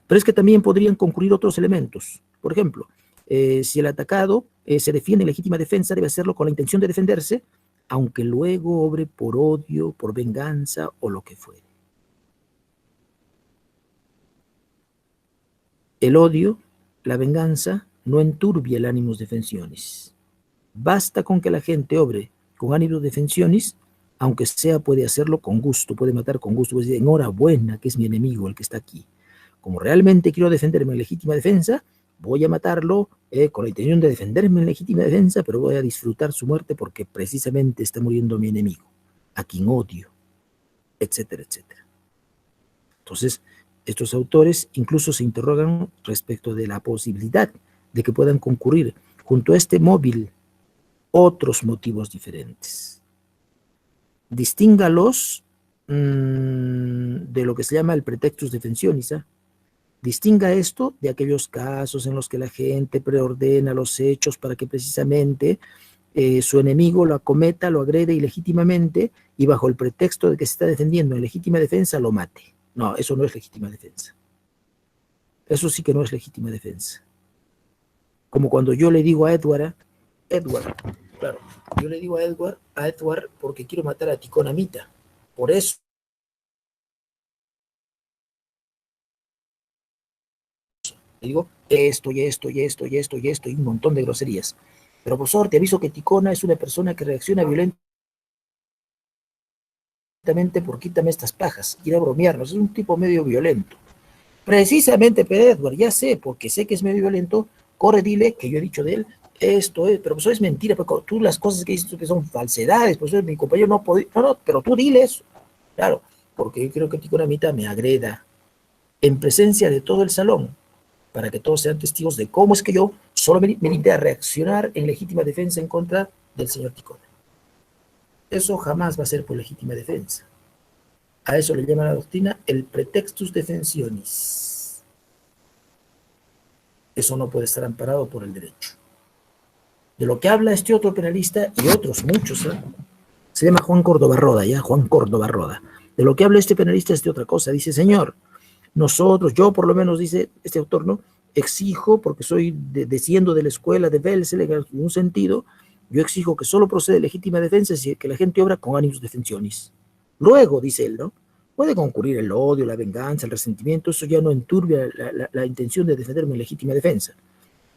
pero es que también podrían concurrir otros elementos. Por ejemplo, si el atacado se defiende en legítima defensa, debe hacerlo con la intención de defenderse, aunque luego obre por odio, por venganza o lo que fuere. El odio, la venganza, no enturbia el ánimos defensiones. Basta con que la gente obre con ánimos defensiones, aunque sea puede hacerlo con gusto, puede matar con gusto, puede decir, enhorabuena, que es mi enemigo el que está aquí. Como realmente quiero defenderme en legítima defensa, voy a matarlo con la intención de defenderme en legítima defensa, pero voy a disfrutar su muerte porque precisamente está muriendo mi enemigo, a quien odio, etcétera, etcétera. Entonces, estos autores incluso se interrogan respecto de la posibilidad de que puedan concurrir junto a este móvil otros motivos diferentes. Distíngalos de lo que se llama el pretextus defensionis. Distinga esto de aquellos casos en los que la gente preordena los hechos para que precisamente su enemigo lo acometa, lo agrede ilegítimamente y bajo el pretexto de que se está defendiendo en legítima defensa lo mate. No, eso no es legítima defensa. Eso sí que no es legítima defensa. Como cuando yo le digo a Edward, claro, yo le digo a Edward porque quiero matar a Ticonamita. Por eso le digo esto y esto y esto y esto y esto y un montón de groserías. Pero profesor, te aviso que Ticona es una persona que reacciona violentamente por quítame estas pajas, quiere bromearnos, es un tipo medio violento. Precisamente, Pedro Edward, ya sé, porque sé que es medio violento, corre, dile que yo he dicho de él, esto es, pero eso es mentira, porque tú las cosas que dices tú que son falsedades, pues mi compañero no podía, no, pero tú dile eso, claro, porque yo creo que Ticonamita me agreda en presencia de todo el salón, para que todos sean testigos de cómo es que yo solo me limité a reaccionar en legítima defensa en contra del señor Ticona. Eso jamás va a ser por legítima defensa. A eso le llama la doctrina el pretextus defensionis. Eso no puede estar amparado por el derecho. De lo que habla este otro penalista y otros muchos, se llama Juan Córdoba Roda, ¿ya? Juan Córdoba Roda. De lo que habla este penalista es de otra cosa. Dice, señor, nosotros, yo por lo menos, dice este autor, ¿no? Exijo, porque desciendo de la escuela de Welser en un sentido, yo exijo que solo procede legítima defensa y que la gente obra con ánimos defensionis. Luego, dice él, ¿no? Puede concurrir el odio, la venganza, el resentimiento, eso ya no enturbia la intención de defenderme en legítima defensa.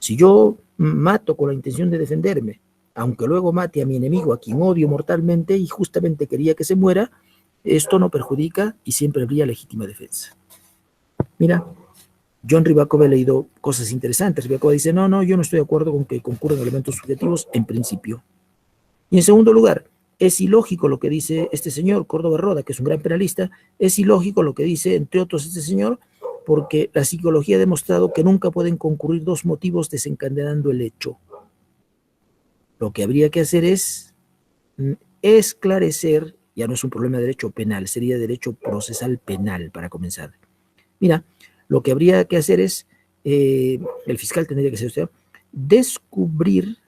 Si yo mato con la intención de defenderme, aunque luego mate a mi enemigo, a quien odio mortalmente y justamente quería que se muera, esto no perjudica y siempre habría legítima defensa. Mira, John Ribakov ha leído cosas interesantes. Ribakov dice, no, yo no estoy de acuerdo con que concurran elementos subjetivos en principio. Y en segundo lugar, es ilógico lo que dice este señor, Córdoba Roda, que es un gran penalista, es ilógico lo que dice, entre otros, este señor, porque la psicología ha demostrado que nunca pueden concurrir dos motivos desencadenando el hecho. Lo que habría que hacer es esclarecer, ya no es un problema de derecho penal, sería derecho procesal penal para comenzar. Mira, lo que habría que hacer es, el fiscal tendría que ser usted, descubrir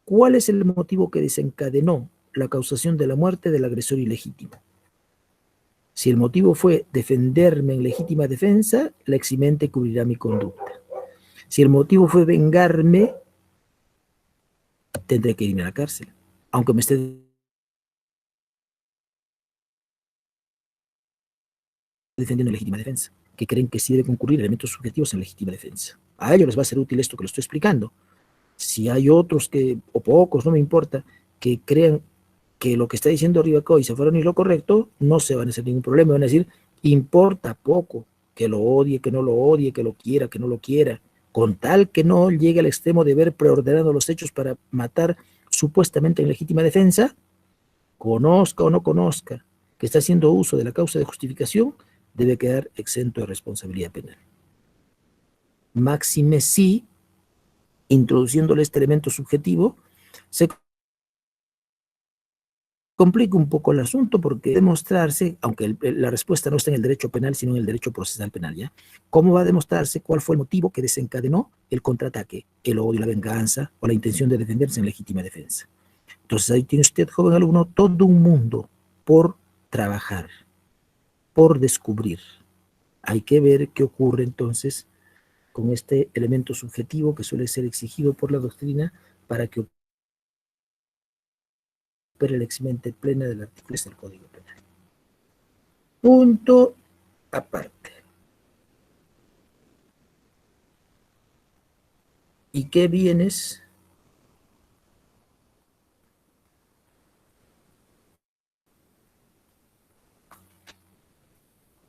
cuál es el motivo que desencadenó la causación de la muerte del agresor ilegítimo. Si el motivo fue defenderme en legítima defensa, la eximente cubrirá mi conducta. Si el motivo fue vengarme, tendré que irme a la cárcel, aunque me esté defendiendo en legítima defensa, que creen que sí debe concurrir elementos subjetivos en legítima defensa. A ellos les va a ser útil esto que lo estoy explicando. Si hay otros que, o pocos, no me importa, que crean que lo que está diciendo Rivacoy y Zaffaroni es lo correcto, no se van a hacer ningún problema, van a decir, importa poco, que lo odie, que no lo odie, que lo quiera, que no lo quiera, con tal que no llegue al extremo de ver preordenado los hechos para matar supuestamente en legítima defensa, conozca o no conozca que está haciendo uso de la causa de justificación, debe quedar exento de responsabilidad penal. Máxime si, introduciéndole este elemento subjetivo, se complica un poco el asunto porque demostrarse, aunque la respuesta no está en el derecho penal, sino en el derecho procesal penal, ¿ya? ¿Cómo va a demostrarse cuál fue el motivo que desencadenó el contraataque, el odio, la venganza o la intención de defenderse en legítima defensa? Entonces ahí tiene usted, joven alumno, todo un mundo por trabajar, por descubrir. Hay que ver qué ocurre entonces con este elemento subjetivo que suele ser exigido por la doctrina para que opere la eximente plena del artículo del Código Penal. Punto aparte. ¿Y qué bienes?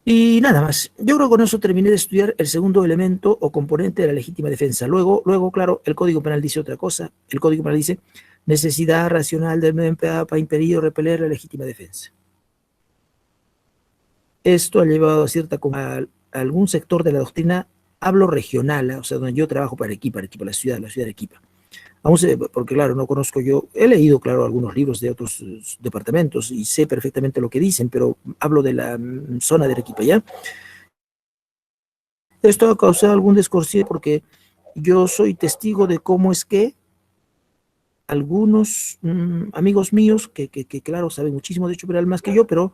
Y nada más. Yo creo que con eso terminé de estudiar el segundo elemento o componente de la legítima defensa. Luego, claro, el Código Penal dice otra cosa. El Código Penal dice necesidad racional del medio empleado para impedir o repeler la legítima defensa. Esto ha llevado a algún sector de la doctrina, hablo regional, o sea, donde yo trabajo para Arequipa, la ciudad de Arequipa. Porque claro, no conozco yo, he leído, claro, algunos libros de otros departamentos y sé perfectamente lo que dicen, pero hablo de la zona de Arequipa, ¿ya? Esto ha causado algún desconcierto porque yo soy testigo de cómo es que algunos amigos míos, que claro, saben muchísimo de hecho penal más que yo, pero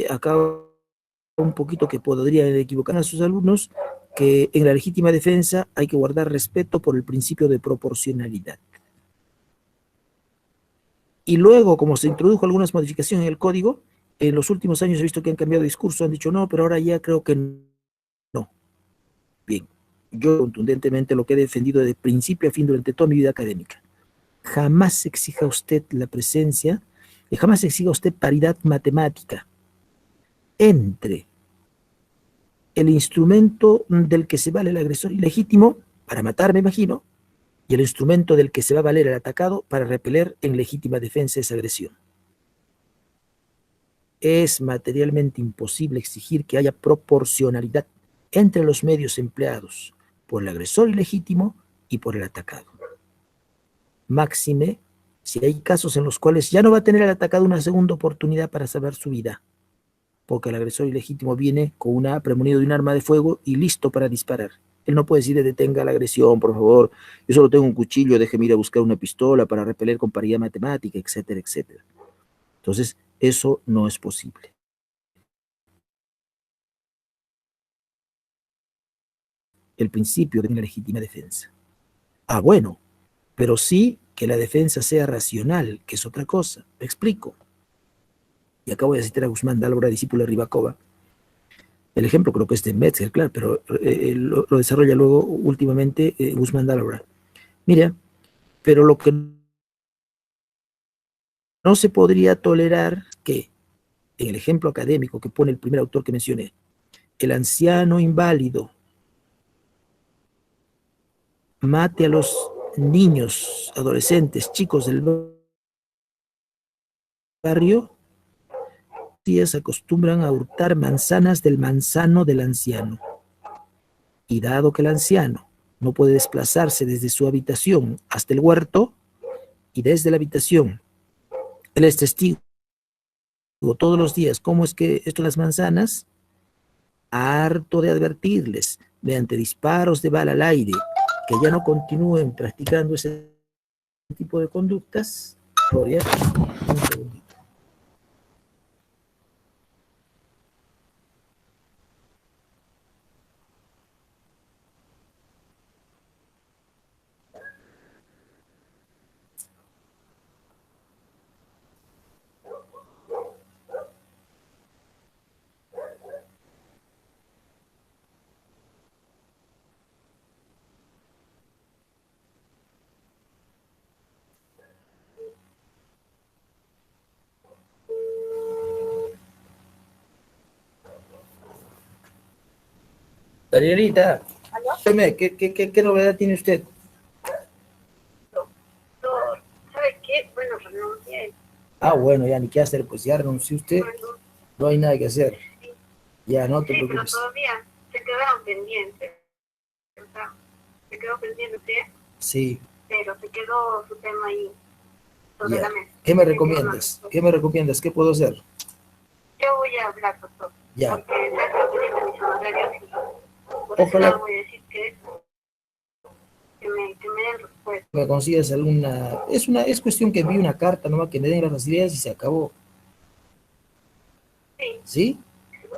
acá un poquito que podrían equivocar a sus alumnos, que en la legítima defensa hay que guardar respeto por el principio de proporcionalidad. Y luego, como se introdujo algunas modificaciones en el código, en los últimos años he visto que han cambiado de discurso, han dicho no, pero ahora ya creo que no. Bien, yo contundentemente lo que he defendido de principio a fin durante toda mi vida académica. Jamás exija usted la presencia, y jamás exija usted paridad matemática entre el instrumento del que se vale el agresor ilegítimo para matar, me imagino, y el instrumento del que se va a valer el atacado para repeler en legítima defensa esa agresión. Es materialmente imposible exigir que haya proporcionalidad entre los medios empleados por el agresor ilegítimo y por el atacado. Máxime, si hay casos en los cuales ya no va a tener el atacado una segunda oportunidad para salvar su vida, porque el agresor ilegítimo viene con una premonido de un arma de fuego y listo para disparar. Él no puede decir detenga la agresión, por favor, yo solo tengo un cuchillo, déjeme ir a buscar una pistola para repeler con paridad matemática, etcétera, etcétera. Entonces, eso no es posible. El principio de una legítima defensa. Ah, bueno, pero sí que la defensa sea racional, que es otra cosa. Me explico. Y acá voy a citar a Guzmán Dálvora, discípulo de Ribakova. El ejemplo creo que es de Metzger, claro, pero lo desarrolla luego últimamente Guzmán Dálvora. Mira, pero lo que no se podría tolerar que, en el ejemplo académico que pone el primer autor que mencioné, el anciano inválido mate a los niños, adolescentes, chicos del barrio, días acostumbran a hurtar manzanas del manzano del anciano. Y dado que el anciano no puede desplazarse desde su habitación hasta el huerto, y desde la habitación él es testigo todos los días cómo es que esto las manzanas, harto de advertirles mediante disparos de bala al aire que ya no continúen practicando ese tipo de conductas. Gloria, un segundito. Danielita, ¿Aló? dime, ¿qué novedad tiene usted? Doctor, ¿sabe qué? Bueno, renuncié. Ah, bueno, ya ni qué hacer, pues ya renunció usted, Bueno, no hay nada que hacer. sí, Ya, no te sí, pero preocupes. todavía se quedaron pendientes. O sea, se quedó pendiente usted, Sí, pero se quedó su tema ahí sobre ya. la mesa. ¿Qué me Tiene que recomiendas? hablar. ¿Qué me recomiendas? ¿Qué puedo hacer? Yo voy a hablar, doctor, Ya, porque me está pidiendo mis honorarios y por ese ojalá lado voy a decir que me den respuesta. me consigas alguna... Es cuestión que envíe una carta, nomás que me den las ideas y se acabó. Sí, ¿Sí?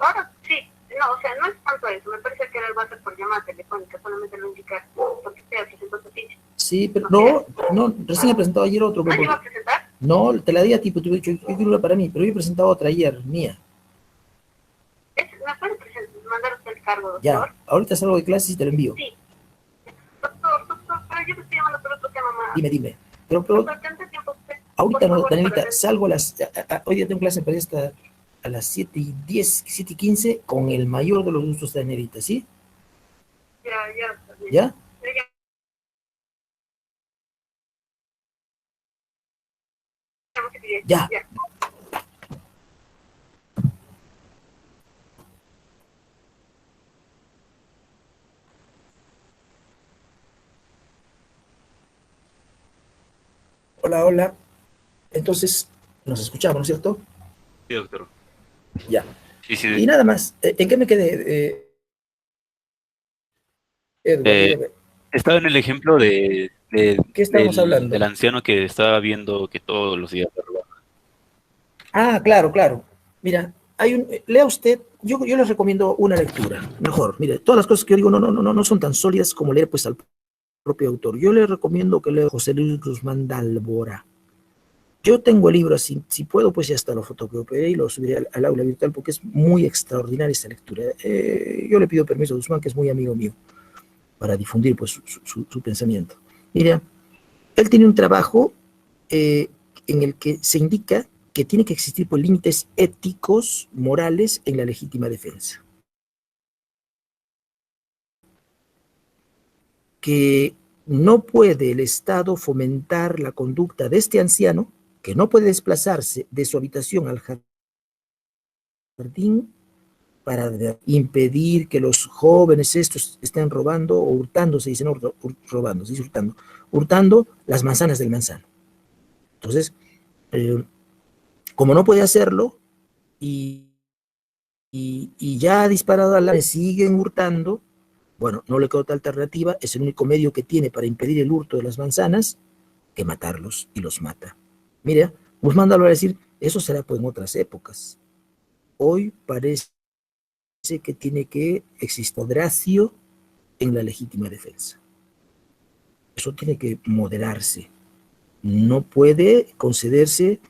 ahora sí. No, o sea, no es tanto eso. Me parece que él va a ser por llamada telefónica, solamente lo indicar, porque usted presentó su ficha. Sí, pero no, recién he presentado ayer otro. ¿No Pues, llegó a presentar? no, te la di a ti, pues, yo quiero una para mí, pero yo he presentado otra ayer, mía. ¿Me puede mandar usted el cargo, doctor? Ya, ahorita salgo de clases y te lo envío. Sí. Doctor, pero yo me estoy llamando por otro tema más. Dime. Pero Doctor, ¿cuánto tiempo usted? ahorita Por no, favor, Danielita, para ver. salgo a las... hoy día tengo clase para esta a las 7:10, 7:15, con el mayor de los gustos, Danielita, ¿sí? Ya, está bien. ¿Ya? Ya. Ya. Ya. Hola, hola. Entonces, nos escuchamos, ¿no es cierto? Sí, doctor. Ya. Sí, Y sí. nada más, ¿en qué me quedé, Edward? Eh, Dígame, estaba en el ejemplo ¿qué estábamos del hablando? anciano que estaba viendo que todos los días le robaban. Ah, claro. Mira, lea usted, yo les recomiendo una lectura, mejor. Mire, todas las cosas que yo digo no son tan sólidas como leer pues al propio autor. Yo le recomiendo que lea José Luis Guzmán D'Albora. Yo tengo el libro, si puedo, pues ya hasta lo fotocopiaré y lo subiré al aula virtual porque es muy extraordinaria esta lectura. Yo le pido permiso a Guzmán, que es muy amigo mío, para difundir pues su pensamiento. Mira, él tiene un trabajo en el que se indica que tiene que existir pues, límites éticos, morales en la legítima defensa. Que no puede el Estado fomentar la conducta de este anciano, que no puede desplazarse de su habitación al jardín para impedir que los jóvenes estos estén robando o hurtando, se dice no robando, se dice hurtando las manzanas del manzano. Entonces, como no puede hacerlo y ya ha disparado al aire, siguen hurtando, bueno, no le queda otra alternativa, es el único medio que tiene para impedir el hurto de las manzanas, que matarlos, y los mata. Mira, Guzmán va a decir, eso será pues en otras épocas. Hoy parece que tiene que existir moderacio en la legítima defensa. Eso tiene que moderarse. No puede concederse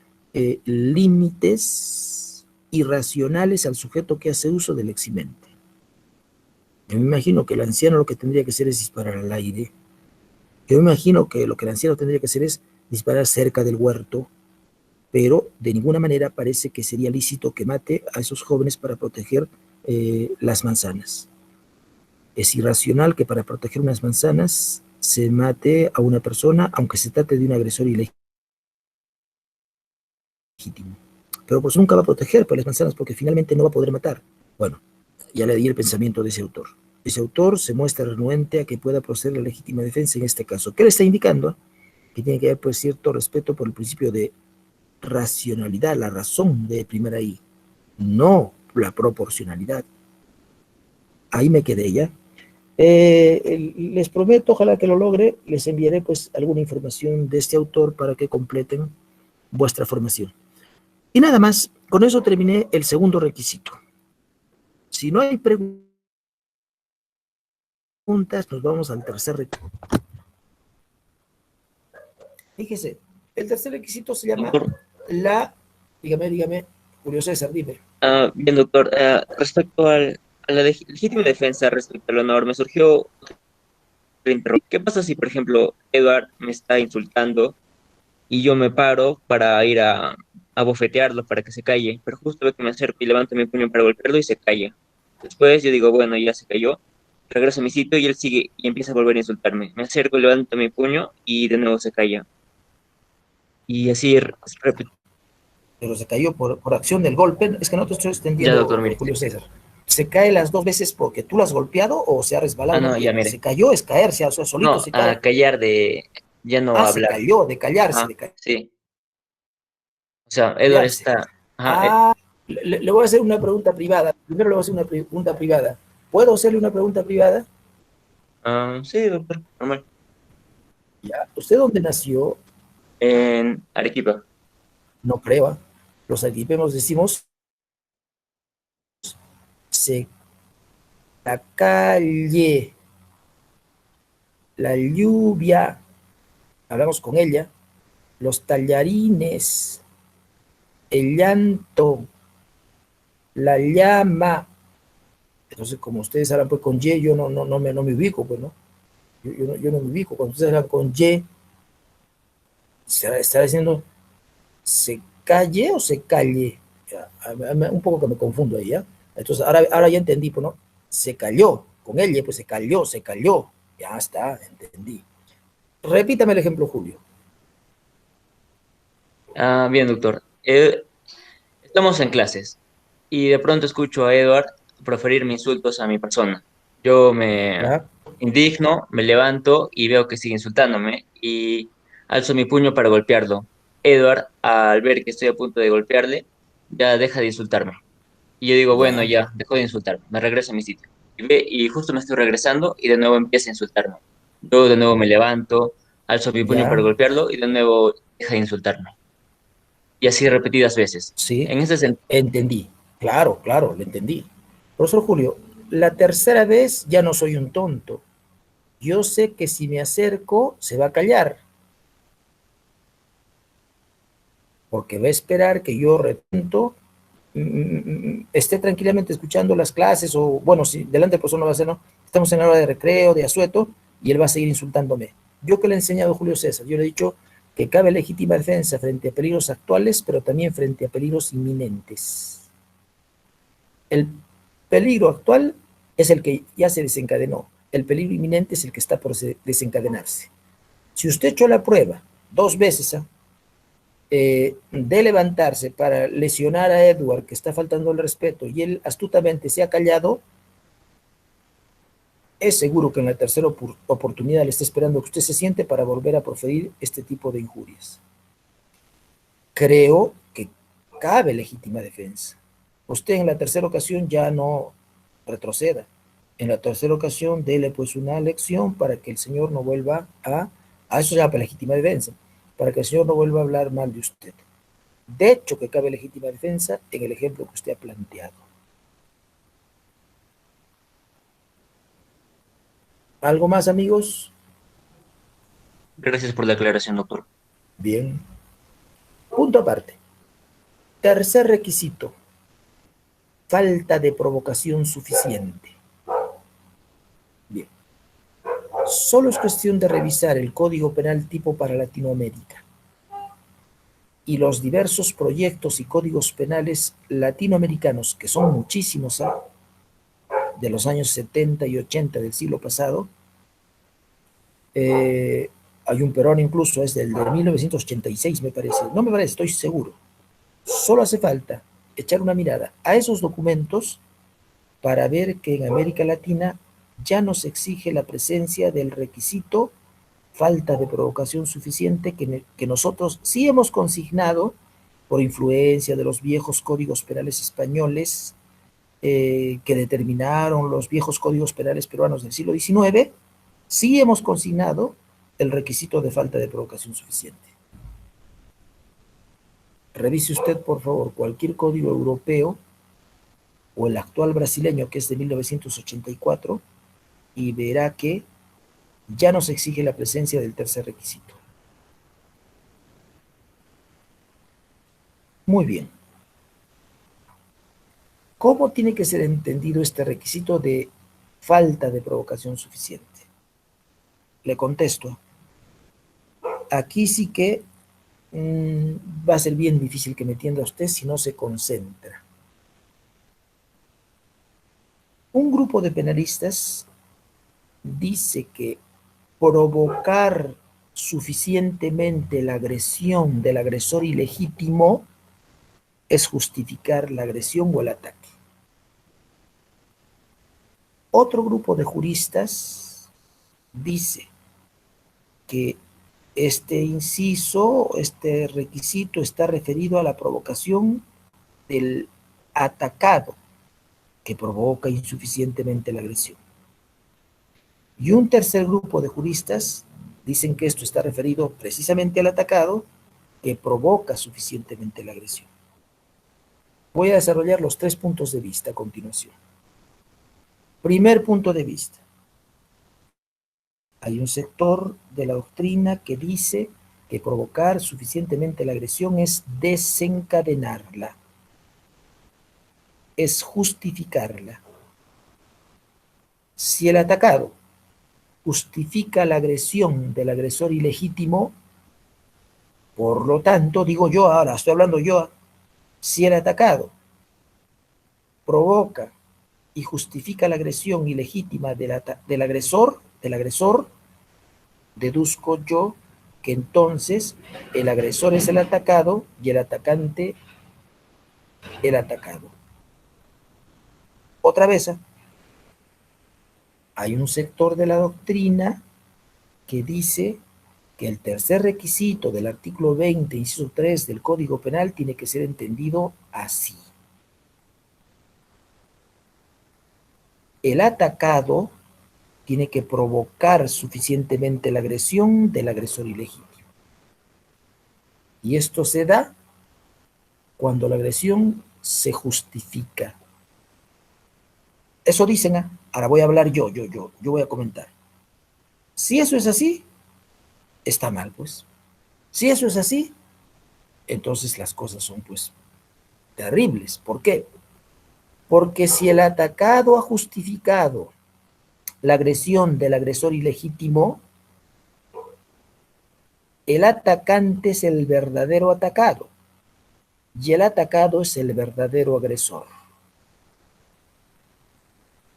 límites irracionales al sujeto que hace uso del eximente. Yo me imagino que el anciano lo que tendría que hacer es disparar al aire. Yo me imagino que lo que el anciano tendría que hacer es disparar cerca del huerto, pero de ninguna manera parece que sería lícito que mate a esos jóvenes para proteger las manzanas. Es irracional que para proteger unas manzanas se mate a una persona, aunque se trate de un agresor ilegítimo. Pero pues nunca va a proteger por las manzanas porque finalmente no va a poder matar. Bueno, ya le di el pensamiento de ese autor. Ese autor se muestra renuente a que pueda proceder la legítima defensa en este caso. ¿Qué le está indicando? Que tiene que haber pues cierto respeto por el principio de racionalidad, la razón de primera ahí, no la proporcionalidad. Ahí me quedé ya. Les prometo, ojalá que lo logre, les enviaré pues alguna información de este autor para que completen vuestra formación. Y nada más, con eso terminé el segundo requisito. Si no hay preguntas, nos vamos al tercer requisito. Fíjese, el tercer requisito se llama Doctor, dígame, Julio César, dime. bien, doctor. Respecto a la legítima defensa respecto al honor, me surgió ¿qué pasa si, por ejemplo, Edward me está insultando y yo me paro para ir a bofetearlo para que se calle? Pero justo veo que me acerco y levanto mi puño para golpearlo y se calla. Después yo digo, bueno, ya se cayó. regreso a mi sitio y él sigue y empieza a volver a insultarme. Me acerco, levanto mi puño y de nuevo se calla. Y así Pero se cayó por acción del golpe. Es que no te estoy Ya, entendiendo, doctor, mire. Julio César. ¿Se cae las dos veces porque tú lo has golpeado o se ha resbalado? Ah, No no, ya, entiendo. mire. Se cayó, es caerse, o sea, solito No, se a cae. callar de ya no Ah, se hablar. cayó, de callarse, Ajá, de sí. O sea, Edward callarse. está. Ajá, Ah, le voy a hacer una pregunta privada. Primero le voy a hacer una pregunta privada. ¿Puedo hacerle una pregunta privada? sí, doctor, normal. Ya. ¿Usted dónde nació? En Arequipa. No creo. ¿Ah? Los arequipeños decimos se la calle, la lluvia, hablamos con ella, los tallarines, el llanto, la llama. Entonces, como ustedes hablan pues con Y, yo no me ubico, pues, ¿no? Yo no me ubico. Cuando ustedes hablan con Y, ¿se está diciendo se calle o se calle? Ya, un poco que me confundo ahí, ¿ya? Entonces, ahora ya entendí, pues, ¿no? Se cayó, con ella, pues se cayó, se cayó. Ya está, entendí. Repítame el ejemplo, Julio. Bien, doctor. Estamos en clases y de pronto escucho a Edward proferirme insultos a mi persona. Yo me ¿Ya? indigno, me levanto y veo que sigue insultándome y alzo mi puño para golpearlo. Edward, al ver que estoy a punto de golpearle, ya deja de insultarme. Y yo digo, bueno, Ya. ya, dejó de insultarme, me regreso a mi sitio. Y justo me estoy regresando y de nuevo empieza a insultarme. Yo de nuevo me levanto, alzo mi puño para Ya. golpearlo y de nuevo deja de insultarme. Y así repetidas veces. Sí. En ese sentido, Entendí. Claro, claro, le entendí. Profesor Julio, la tercera vez ya no soy un tonto. Yo sé que si me acerco se va a callar, porque va a esperar que yo repito, esté tranquilamente escuchando las clases, o bueno, si delante del profesor no va a ser, no, estamos en la hora de recreo, de asueto, y él va a seguir insultándome. Yo que le he enseñado a Julio César, yo le he dicho que cabe legítima defensa frente a peligros actuales, pero también frente a peligros inminentes. El peligro actual es el que ya se desencadenó. El peligro inminente es el que está por desencadenarse. Si usted echó la prueba 2 veces de levantarse para lesionar a Edward, que está faltando el respeto, y él astutamente se ha callado, es seguro que en la tercera oportunidad le está esperando que usted se siente para volver a proferir este tipo de injurias. Creo que cabe legítima defensa. Usted en la tercera ocasión ya no retroceda. En la tercera ocasión, dele pues una lección para que el Señor no vuelva a eso se llama legítima defensa, para que el Señor no vuelva a hablar mal de usted. De hecho, que cabe legítima defensa en el ejemplo que usted ha planteado. ¿Algo más, amigos? gracias por la aclaración, doctor. Bien. Punto aparte. Tercer requisito. Falta de provocación suficiente. Bien. Solo es cuestión de revisar el Código Penal tipo para Latinoamérica y los diversos proyectos y códigos penales latinoamericanos, que son muchísimos, de los años 70 y 80 del siglo pasado. Hay un peruano incluso, es del de 1986 me parece, no me parece, estoy seguro. Solo hace falta echar una mirada a esos documentos para ver que en América Latina ya no se exige la presencia del requisito falta de provocación suficiente que nosotros sí hemos consignado por influencia de los viejos códigos penales españoles que determinaron los viejos códigos penales peruanos del siglo XIX, sí hemos consignado el requisito de falta de provocación suficiente. Revise usted, por favor, cualquier código europeo o el actual brasileño, que es de 1984, y verá que ya no se exige la presencia del tercer requisito. Muy bien. ¿Cómo tiene que ser entendido este requisito de falta de provocación suficiente? Le contesto. Aquí sí que va a ser bien difícil que me entienda usted si no se concentra. Un grupo de penalistas dice que provocar suficientemente la agresión del agresor ilegítimo es justificar la agresión o el ataque. Otro grupo de juristas dice que este inciso, este requisito está referido a la provocación del atacado que provoca insuficientemente la agresión. Y un tercer grupo de juristas dicen que esto está referido precisamente al atacado que provoca suficientemente la agresión. Voy a desarrollar los 3 puntos de vista a continuación. Primer punto de vista. Hay un sector de la doctrina que dice que provocar suficientemente la agresión es desencadenarla, es justificarla. Si el atacado justifica la agresión del agresor ilegítimo, por lo tanto, digo yo ahora, estoy hablando yo, si el atacado provoca y justifica la agresión ilegítima del agresor, deduzco yo que entonces el agresor es el atacado y el atacante el atacado. Otra vez, hay un sector de la doctrina que dice que el tercer requisito del artículo 20, inciso 3 del Código Penal tiene que ser entendido así. El atacado tiene que provocar suficientemente la agresión del agresor ilegítimo. Y esto se da cuando la agresión se justifica. Eso dicen, ahora voy a hablar yo voy a comentar. Si eso es así, está mal, pues. Si eso es así, entonces las cosas son, pues, terribles. ¿Por qué? Porque si el atacado ha justificado la agresión del agresor ilegítimo, el atacante es el verdadero atacado y el atacado es el verdadero agresor.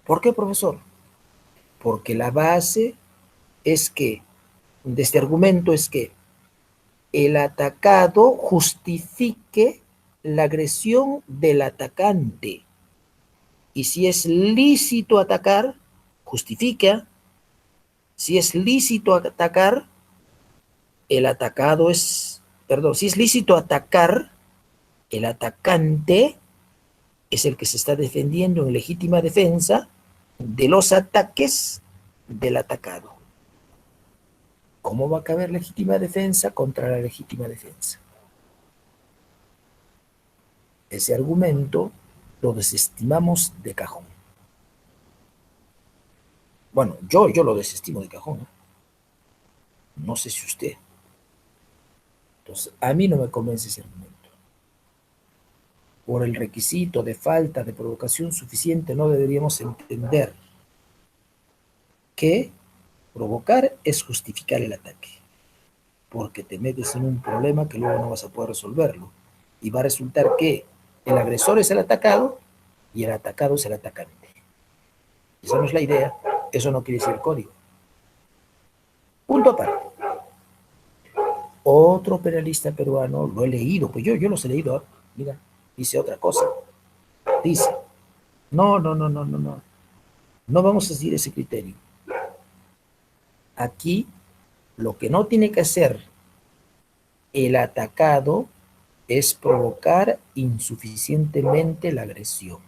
¿Por qué, profesor? Porque la base es que, de este argumento es que el atacado justifique la agresión del atacante. Y si es lícito atacar, justifica. Si es lícito atacar, el atacado es, perdón, si es lícito atacar, el atacante es el que se está defendiendo en legítima defensa de los ataques del atacado. ¿Cómo va a caber legítima defensa contra la legítima defensa? Ese argumento lo desestimamos de cajón. Bueno, yo lo desestimo de cajón, ¿no? No sé si usted. Entonces, a mí no me convence ese argumento. Por el requisito de falta de provocación suficiente, no deberíamos entender que provocar es justificar el ataque, porque te metes en un problema que luego no vas a poder resolverlo, y va a resultar que el agresor es el atacado y el atacado es el atacante. Esa no es la idea, eso no quiere decir el código. Punto aparte. Otro penalista peruano, lo he leído, pues yo los he leído, mira, dice otra cosa. Dice, no vamos a seguir ese criterio. Aquí, lo que no tiene que hacer el atacado es provocar insuficientemente la agresión.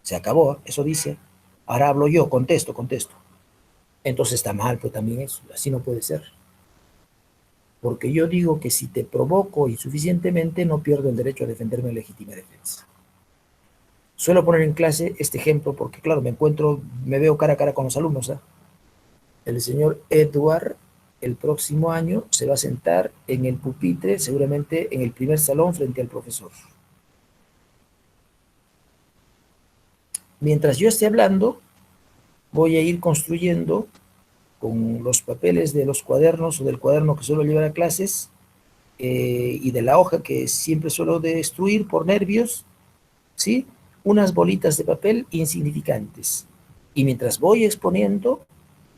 Se acabó, eso dice. Ahora hablo yo, contesto. Entonces está mal, pues también eso, así no puede ser. Porque yo digo que si te provoco insuficientemente, no pierdo el derecho a defenderme en legítima defensa. Suelo poner en clase este ejemplo porque, claro, me veo cara a cara con los alumnos. El señor Edward, el próximo año, se va a sentar en el pupitre, seguramente en el primer salón frente al profesor. Mientras yo esté hablando, voy a ir construyendo con los papeles de los cuadernos o del cuaderno que suelo llevar a clases y de la hoja que siempre suelo destruir por nervios, ¿sí? Unas bolitas de papel insignificantes. Y mientras voy exponiendo,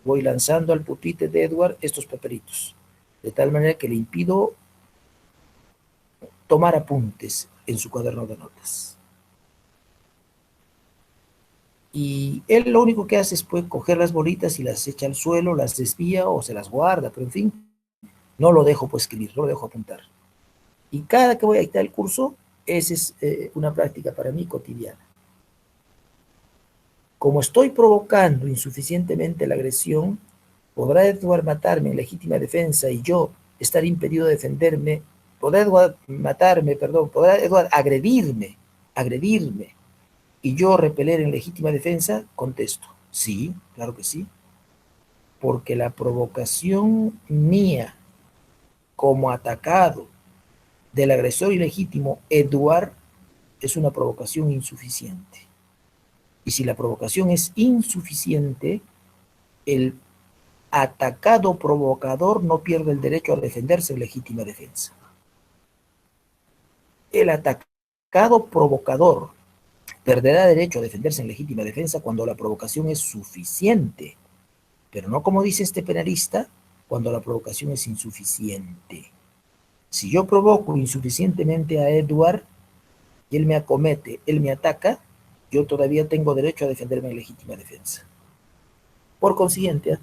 voy lanzando al pupitre de Edward estos papelitos, de tal manera que le impido tomar apuntes en su cuaderno de notas. Y él lo único que hace es pues, coger las bolitas y las echa al suelo, las desvía o se las guarda, pero en fin, no lo dejo pues escribir, no lo dejo apuntar. Y cada que voy a dictar el curso, esa es una práctica para mí cotidiana. Como estoy provocando insuficientemente la agresión, podrá Edward matarme en legítima defensa y yo estar impedido de defenderme, podrá Edward matarme, perdón, podrá Edward agredirme, y yo repeler en legítima defensa, contesto, sí, claro que sí, porque la provocación mía como atacado del agresor ilegítimo Edward es una provocación insuficiente. Y si la provocación es insuficiente, el atacado provocador no pierde el derecho a defenderse en legítima defensa. El atacado provocador perderá derecho a defenderse en legítima defensa cuando la provocación es suficiente, pero no como dice este penalista, cuando la provocación es insuficiente. Si yo provoco insuficientemente a Edward y él me acomete, él me ataca, yo todavía tengo derecho a defenderme en legítima defensa. Por consiguiente,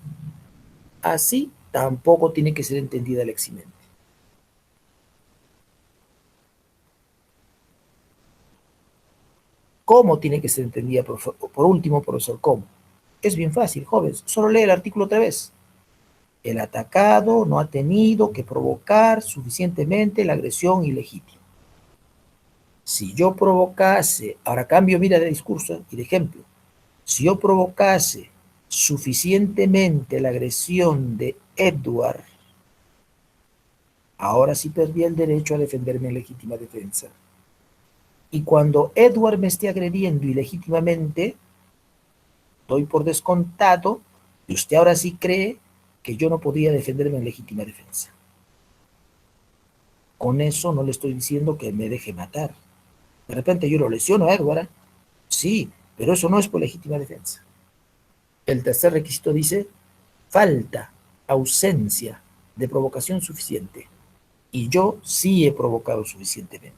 así tampoco tiene que ser entendida la eximente. ¿Cómo tiene que ser entendida, por último, profesor? ¿Cómo? Es bien fácil, jóvenes. Solo lee el artículo otra vez. El atacado no ha tenido que provocar suficientemente la agresión ilegítima. Si yo provocase, ahora cambio, mira, de discurso y de ejemplo. Si yo provocase suficientemente la agresión de Edward, ahora sí perdí el derecho a defenderme en legítima defensa. Y cuando Edward me esté agrediendo ilegítimamente, doy por descontado y usted ahora sí cree que yo no podía defenderme en legítima defensa. Con eso no le estoy diciendo que me deje matar. De repente yo lo lesiono a Edward, sí, pero eso no es por legítima defensa. El tercer requisito dice falta, ausencia de provocación suficiente. Y yo sí he provocado suficientemente.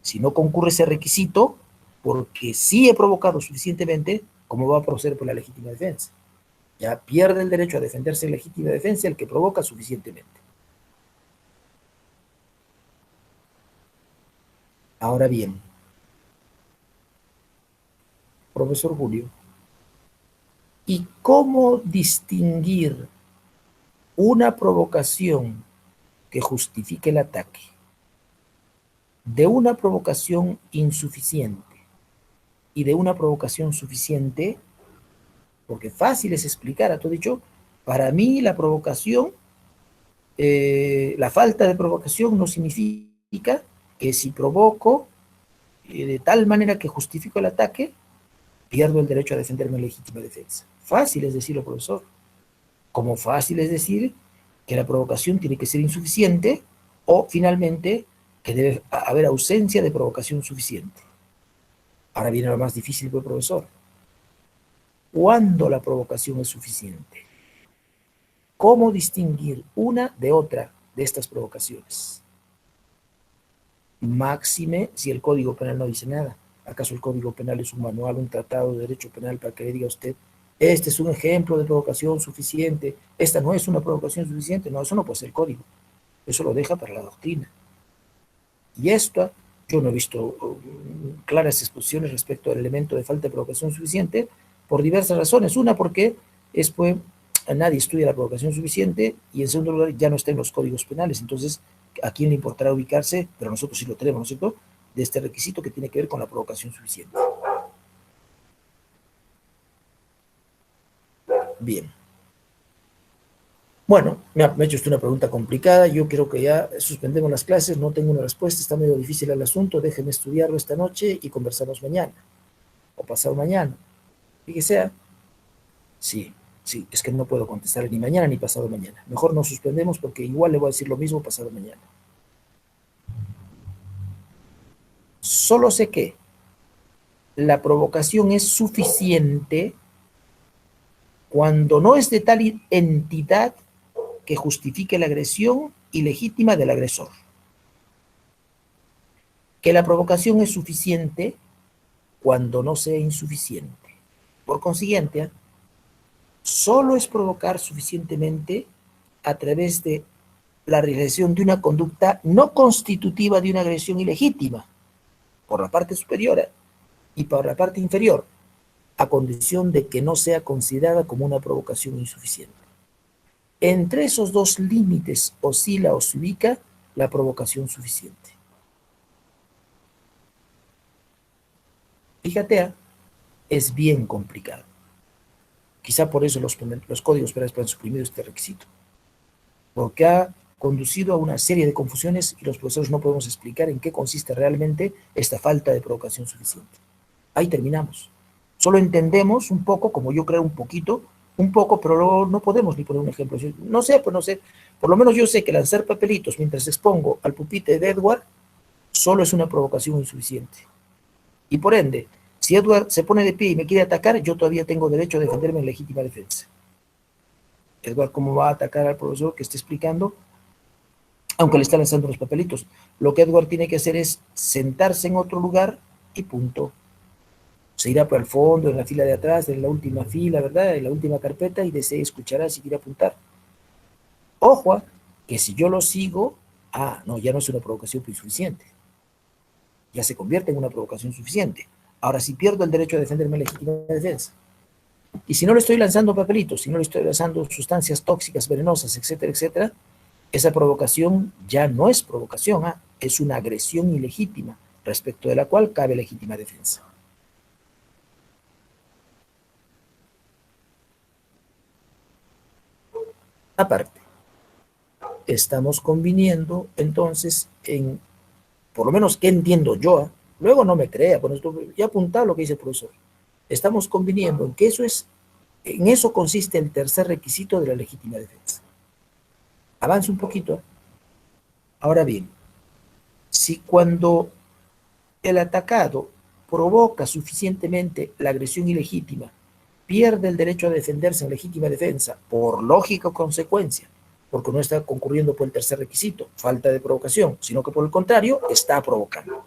Si no concurre ese requisito, porque sí he provocado suficientemente, ¿cómo va a proceder por la legítima defensa? Ya pierde el derecho a defenderse en legítima defensa el que provoca suficientemente. Ahora bien, profesor Julio, ¿y cómo distinguir una provocación que justifique el ataque de una provocación insuficiente y de una provocación suficiente? Porque fácil es explicar, a todo dicho, para mí la provocación, la falta de provocación no significa que si provoco de tal manera que justifico el ataque, pierdo el derecho a defenderme en legítima defensa. Fácil es decirlo, profesor. Como fácil es decir que la provocación tiene que ser insuficiente o finalmente que debe haber ausencia de provocación suficiente. Ahora viene lo más difícil, profesor. ¿Cuándo la provocación es suficiente? ¿Cómo distinguir una de otra de estas provocaciones? Máxime si el Código Penal no dice nada. ¿Acaso el Código Penal es un manual, un tratado de derecho penal para que le diga a usted, este es un ejemplo de provocación suficiente, esta no es una provocación suficiente? No, eso no puede ser el Código. Eso lo deja para la doctrina. Y esto, yo no he visto claras exposiciones respecto al elemento de falta de provocación suficiente por diversas razones. Una, porque pues, nadie estudia la provocación suficiente, y en segundo lugar, ya no está en los códigos penales. Entonces, ¿a quién le importará ubicarse? Pero nosotros sí lo tenemos, ¿no es cierto?, de este requisito que tiene que ver con la provocación suficiente. Bien. Bueno, me ha hecho usted una pregunta complicada. Yo creo que ya suspendemos las clases. No tengo una respuesta. Está medio difícil el asunto. Déjeme estudiarlo esta noche y conversamos mañana. O pasado mañana. Fíjese. Sí, es que no puedo contestar ni mañana ni pasado mañana. Mejor nos suspendemos porque igual le voy a decir lo mismo pasado mañana. Solo sé que la provocación es suficiente cuando no es de tal entidad que justifique la agresión ilegítima del agresor. Que la provocación es suficiente cuando no sea insuficiente. Por consiguiente, solo es provocar suficientemente a través de la realización de una conducta no constitutiva de una agresión ilegítima por la parte superior y por la parte inferior, a condición de que no sea considerada como una provocación insuficiente. Entre esos dos límites oscila o se ubica la provocación suficiente. Fíjate, es bien complicado. Quizá por eso los códigos penales han suprimido este requisito, porque ha conducido a una serie de confusiones y los profesores no podemos explicar en qué consiste realmente esta falta de provocación suficiente. Ahí terminamos. Solo entendemos un poco, como yo creo un poco, pero luego no podemos ni poner un ejemplo. No sé, pues no sé. Por lo menos yo sé que lanzar papelitos mientras expongo al pupitre de Edward solo es una provocación insuficiente. Y por ende, si Edward se pone de pie y me quiere atacar, yo todavía tengo derecho a defenderme en legítima defensa. Edward, ¿cómo va a atacar al profesor que está explicando? Aunque le está lanzando los papelitos. Lo que Edward tiene que hacer es sentarse en otro lugar y punto. Se irá por el fondo, en la fila de atrás, en la última fila, ¿verdad? En la última carpeta y desee escuchará si quiere apuntar. Ojo, que si yo lo sigo, no, ya no es una provocación insuficiente. Ya se convierte en una provocación suficiente. Ahora, si pierdo el derecho a defenderme en legítima defensa, y si no le estoy lanzando papelitos, si no le estoy lanzando sustancias tóxicas, venenosas, etcétera, etcétera, esa provocación ya no es provocación, es una agresión ilegítima, respecto de la cual cabe legítima defensa. Aparte, estamos conviniendo entonces en, por lo menos, ¿qué entiendo yo? Luego no me crea, bueno, esto, ya apuntado lo que dice el profesor. Estamos conviniendo en que en eso consiste el tercer requisito de la legítima defensa. Avance un poquito. Ahora bien, si cuando el atacado provoca suficientemente la agresión ilegítima, pierde el derecho a defenderse en legítima defensa, por lógica consecuencia, porque no está concurriendo por el tercer requisito, falta de provocación, sino que por el contrario, está provocando.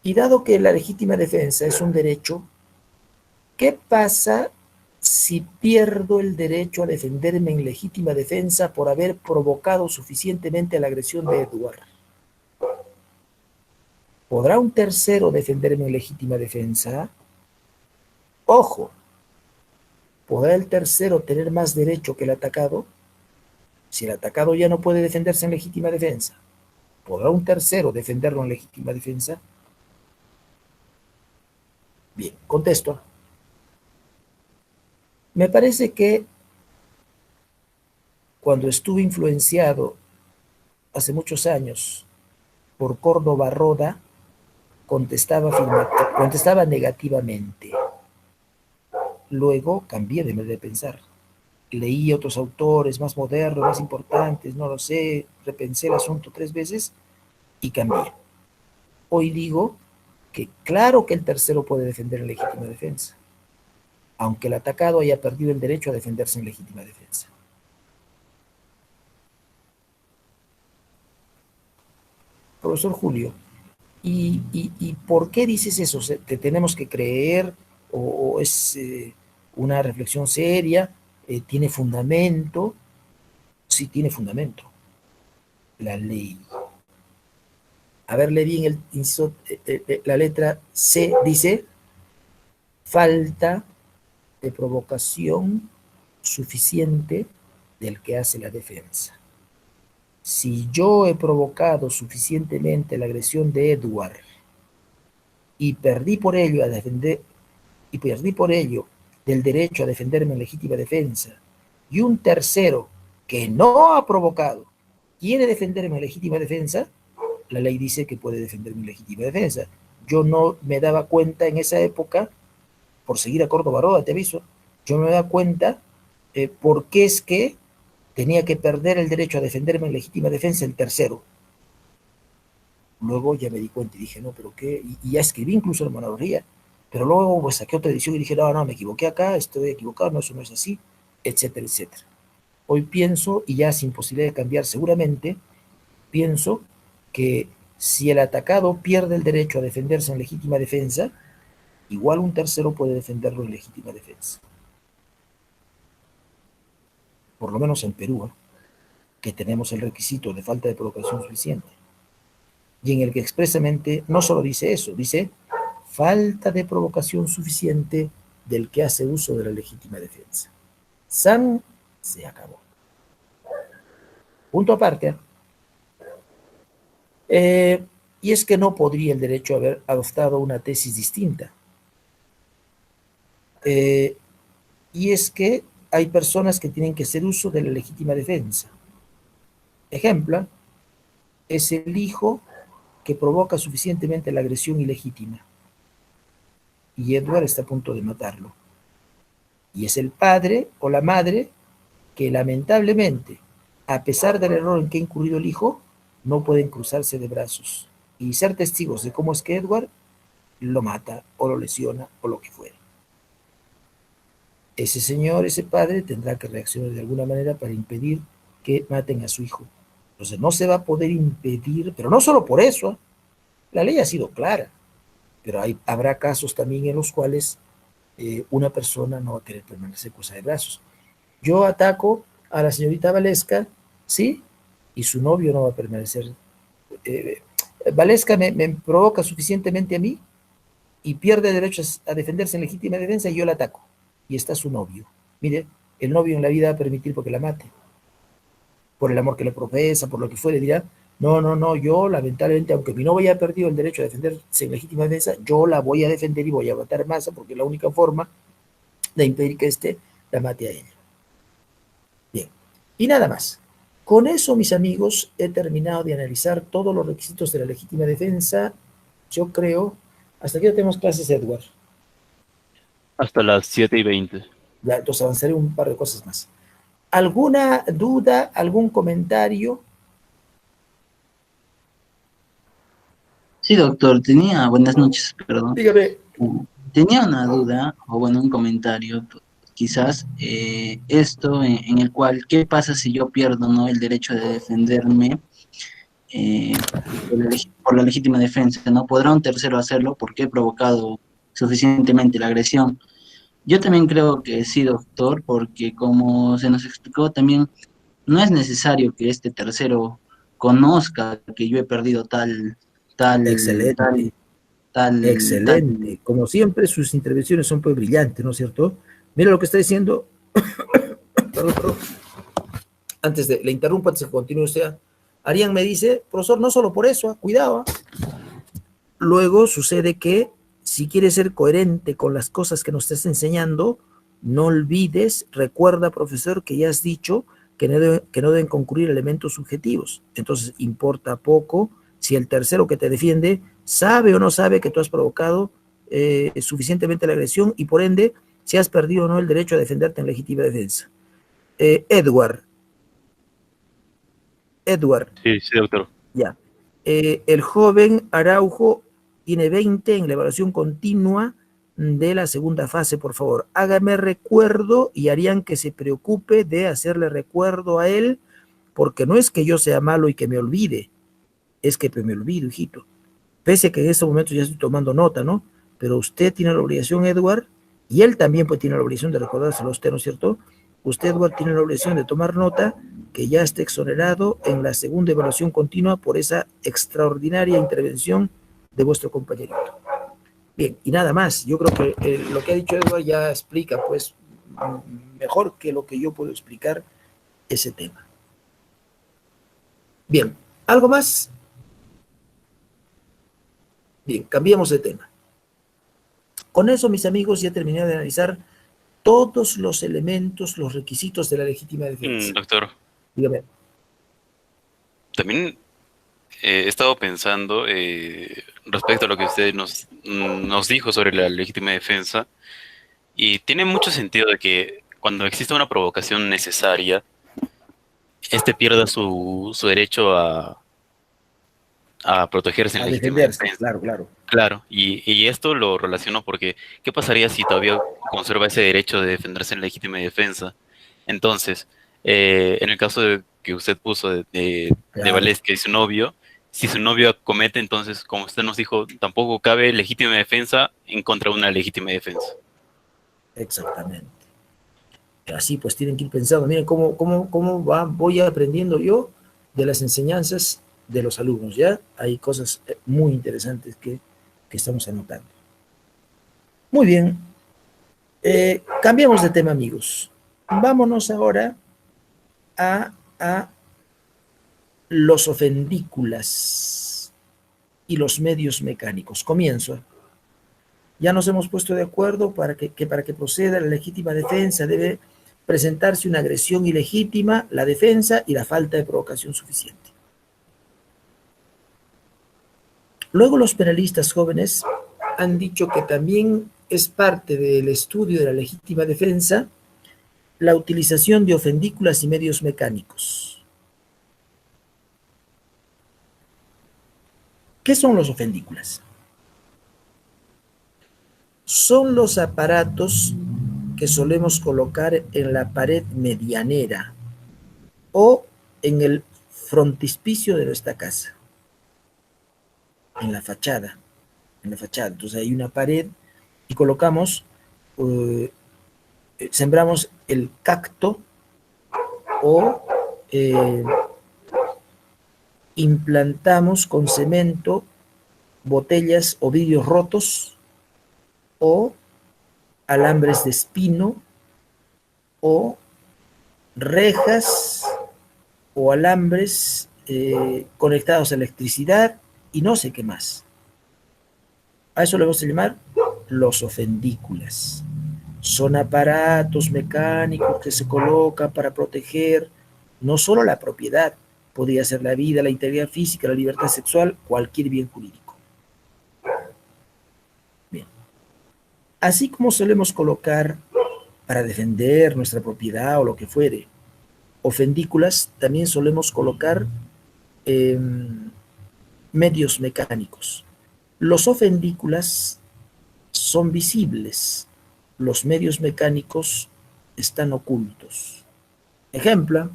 Y dado que la legítima defensa es un derecho, ¿qué pasa si pierdo el derecho a defenderme en legítima defensa por haber provocado suficientemente la agresión de Edward? ¿Podrá un tercero defenderme en legítima defensa? Ojo, ¿podrá el tercero tener más derecho que el atacado? Si el atacado ya no puede defenderse en legítima defensa, ¿podrá un tercero defenderlo en legítima defensa? Bien, contesto. Me parece que cuando estuve influenciado hace muchos años por Córdoba Roda, contestaba negativamente. Luego cambié de manera de pensar. Leí otros autores más modernos, más importantes, no lo sé, repensé el asunto 3 veces y cambié. Hoy digo que claro que el tercero puede defender en legítima defensa, aunque el atacado haya perdido el derecho a defenderse en legítima defensa. Profesor Julio, ¿y por qué dices eso? ¿Te tenemos que creer o es una reflexión seria? ¿Tiene fundamento? Sí, tiene fundamento. La ley. A ver, lee bien la letra C, dice, falta de provocación suficiente del que hace la defensa. Si yo he provocado suficientemente la agresión de Edward y perdí por ello del derecho a defenderme en legítima defensa, y un tercero que no ha provocado quiere defenderme en legítima defensa, la ley dice que puede defenderme en legítima defensa. Yo no me daba cuenta en esa época, por seguir a Córdoba Roda, te aviso, yo no me daba cuenta por qué es que tenía que perder el derecho a defenderme en legítima defensa el tercero. Luego ya me di cuenta y dije, no, pero qué, y ya escribí incluso la monología, Pero luego pues, saqué otra edición y dije, no, me equivoqué acá, estoy equivocado, no, eso no es así, etcétera, etcétera. Hoy pienso, y ya sin posibilidad de cambiar seguramente, pienso que si el atacado pierde el derecho a defenderse en legítima defensa, igual un tercero puede defenderlo en legítima defensa. Por lo menos en Perú, ¿eh? Que tenemos el requisito de falta de provocación suficiente. Y en el que expresamente no solo dice eso, dice falta de provocación suficiente del que hace uso de la legítima defensa. San se acabó. Punto aparte. Y es que no podría el derecho haber adoptado una tesis distinta. Y es que hay personas que tienen que hacer uso de la legítima defensa. Ejemplo, es el hijo que provoca suficientemente la agresión ilegítima. Y Edward está a punto de matarlo. Y es el padre o la madre que lamentablemente, a pesar del error en que ha incurrido el hijo, no pueden cruzarse de brazos y ser testigos de cómo es que Edward lo mata o lo lesiona o lo que fuera. Ese señor, ese padre, tendrá que reaccionar de alguna manera para impedir que maten a su hijo. Entonces no se va a poder impedir, pero no solo por eso, la ley ha sido clara, pero habrá casos también en los cuales una persona no va a querer permanecer cruzada de brazos. Yo ataco a la señorita Valesca, ¿sí? Y su novio no va a permanecer. Valesca me provoca suficientemente a mí y pierde derechos a defenderse en legítima defensa y yo la ataco. Y está su novio. Mire, el novio en la vida va a permitir porque la mate. Por el amor que le profesa, por lo que fuere, dirá, no, yo lamentablemente, aunque mi novio haya perdido el derecho a defenderse en legítima defensa, yo la voy a defender y voy a matar masa porque es la única forma de impedir que éste la mate a ella. Bien, y nada más. Con eso, mis amigos, he terminado de analizar todos los requisitos de la legítima defensa. Yo creo, hasta aquí ya tenemos clases, Edward. Hasta las 7:20. Ya, entonces avanzaré un par de cosas más. ¿Alguna duda, algún comentario? Sí, doctor, buenas noches, perdón. Dígame. Tenía una duda, o bueno, un comentario, quizás, esto en el cual, ¿qué pasa si yo pierdo, no, el derecho de defenderme eh, por la legítima defensa, ¿no? ¿Podrá un tercero hacerlo porque he provocado suficientemente la agresión? Yo también creo que sí, doctor, porque como se nos explicó también, no es necesario que este tercero conozca que yo he perdido Excelente, tal. excelente. Como siempre, sus intervenciones son pues brillantes, ¿no es cierto? Mira lo que está diciendo. Perdón. Antes de, le interrumpo, antes de que continúe usted. Arián me dice, profesor, no solo por eso, cuidado. Luego sucede que si quieres ser coherente con las cosas que nos estás enseñando, no olvides, recuerda, profesor, que ya has dicho que no deben concurrir elementos subjetivos. Entonces, importa poco si el tercero que te defiende sabe o no sabe que tú has provocado suficientemente la agresión y por ende, si has perdido o no el derecho a defenderte en legítima defensa. Edward. Sí, doctor. Ya. El joven Araujo tiene 20 en la evaluación continua de la segunda fase, por favor. Hágame recuerdo y harían que se preocupe de hacerle recuerdo a él, porque no es que yo sea malo y que me olvide, es que me olvido, hijito. Pese a que en este momento ya estoy tomando nota, ¿no? Pero usted tiene la obligación, Edward, y él también pues tiene la obligación de recordárselo a usted, ¿no es cierto? Usted, Edward, tiene la obligación de tomar nota que ya está exonerado en la segunda evaluación continua por esa extraordinaria intervención de vuestro compañerito. Bien, y nada más, yo creo que lo que ha dicho Edward ya explica, pues, mejor que lo que yo puedo explicar ese tema. Bien, ¿algo más? Bien, cambiemos de tema. Con eso, mis amigos, ya terminé de analizar todos los elementos, los requisitos de la legítima defensa. Doctor, Dígame. también he estado pensando respecto a lo que usted nos dijo sobre la legítima defensa, y tiene mucho sentido de que cuando exista una provocación necesaria, este pierda su derecho a protegerse en A legítima defenderse, defensa. claro, claro. Claro, y esto lo relaciono porque, ¿qué pasaría si todavía conserva ese derecho de defenderse en legítima defensa? Entonces, en el caso que usted puso de Claro, Valesca y su novio, si su novio comete, entonces, como usted nos dijo, tampoco cabe legítima defensa en contra de una legítima defensa. exactamente. Así pues tienen que ir pensando, miren voy aprendiendo yo de las enseñanzas de los alumnos, ¿ya? Hay cosas muy interesantes que estamos anotando. Muy bien, cambiamos de tema, amigos. Vámonos ahora a los ofendículas y los medios mecánicos. Comienzo. Ya nos hemos puesto de acuerdo para que proceda la legítima defensa debe presentarse una agresión ilegítima, la defensa y la falta de provocación suficiente. Luego los penalistas jóvenes han dicho que también es parte del estudio de la legítima defensa la utilización de ofendículas y medios mecánicos. ¿Qué son los ofendículas? Son los aparatos que solemos colocar en la pared medianera o en el frontispicio de nuestra casa, en la fachada, Entonces hay una pared y colocamos, sembramos el cacto o implantamos con cemento botellas o vidrios rotos o alambres de espino o rejas o alambres conectados a electricidad y no sé qué más. A eso le vamos a llamar los ofendículas. Son aparatos mecánicos que se colocan para proteger no solo la propiedad, podría ser la vida, la integridad física, la libertad sexual, cualquier bien jurídico. Bien. Así como solemos colocar para defender nuestra propiedad o lo que fuere, ofendículas, también solemos colocar medios mecánicos. Los ofendículas son visibles, los medios mecánicos están ocultos. Ejemplo,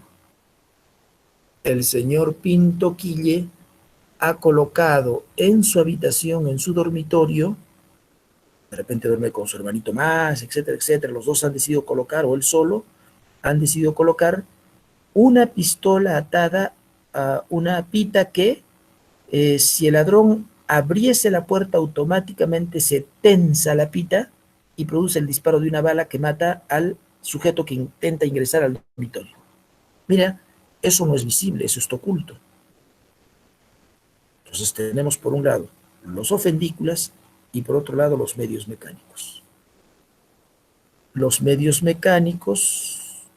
el señor Pinto Quille ha colocado en su habitación, en su dormitorio, de repente duerme con su hermanito más, etcétera, etcétera, los dos han decidido colocar, o él solo, han decidido colocar una pistola atada a una pita que si el ladrón abriese la puerta automáticamente se tensa la pita y produce el disparo de una bala que mata al sujeto que intenta ingresar al dormitorio. Mira, eso no es visible, eso está oculto. Entonces tenemos por un lado los ofendículas y por otro lado los medios mecánicos. Los medios mecánicos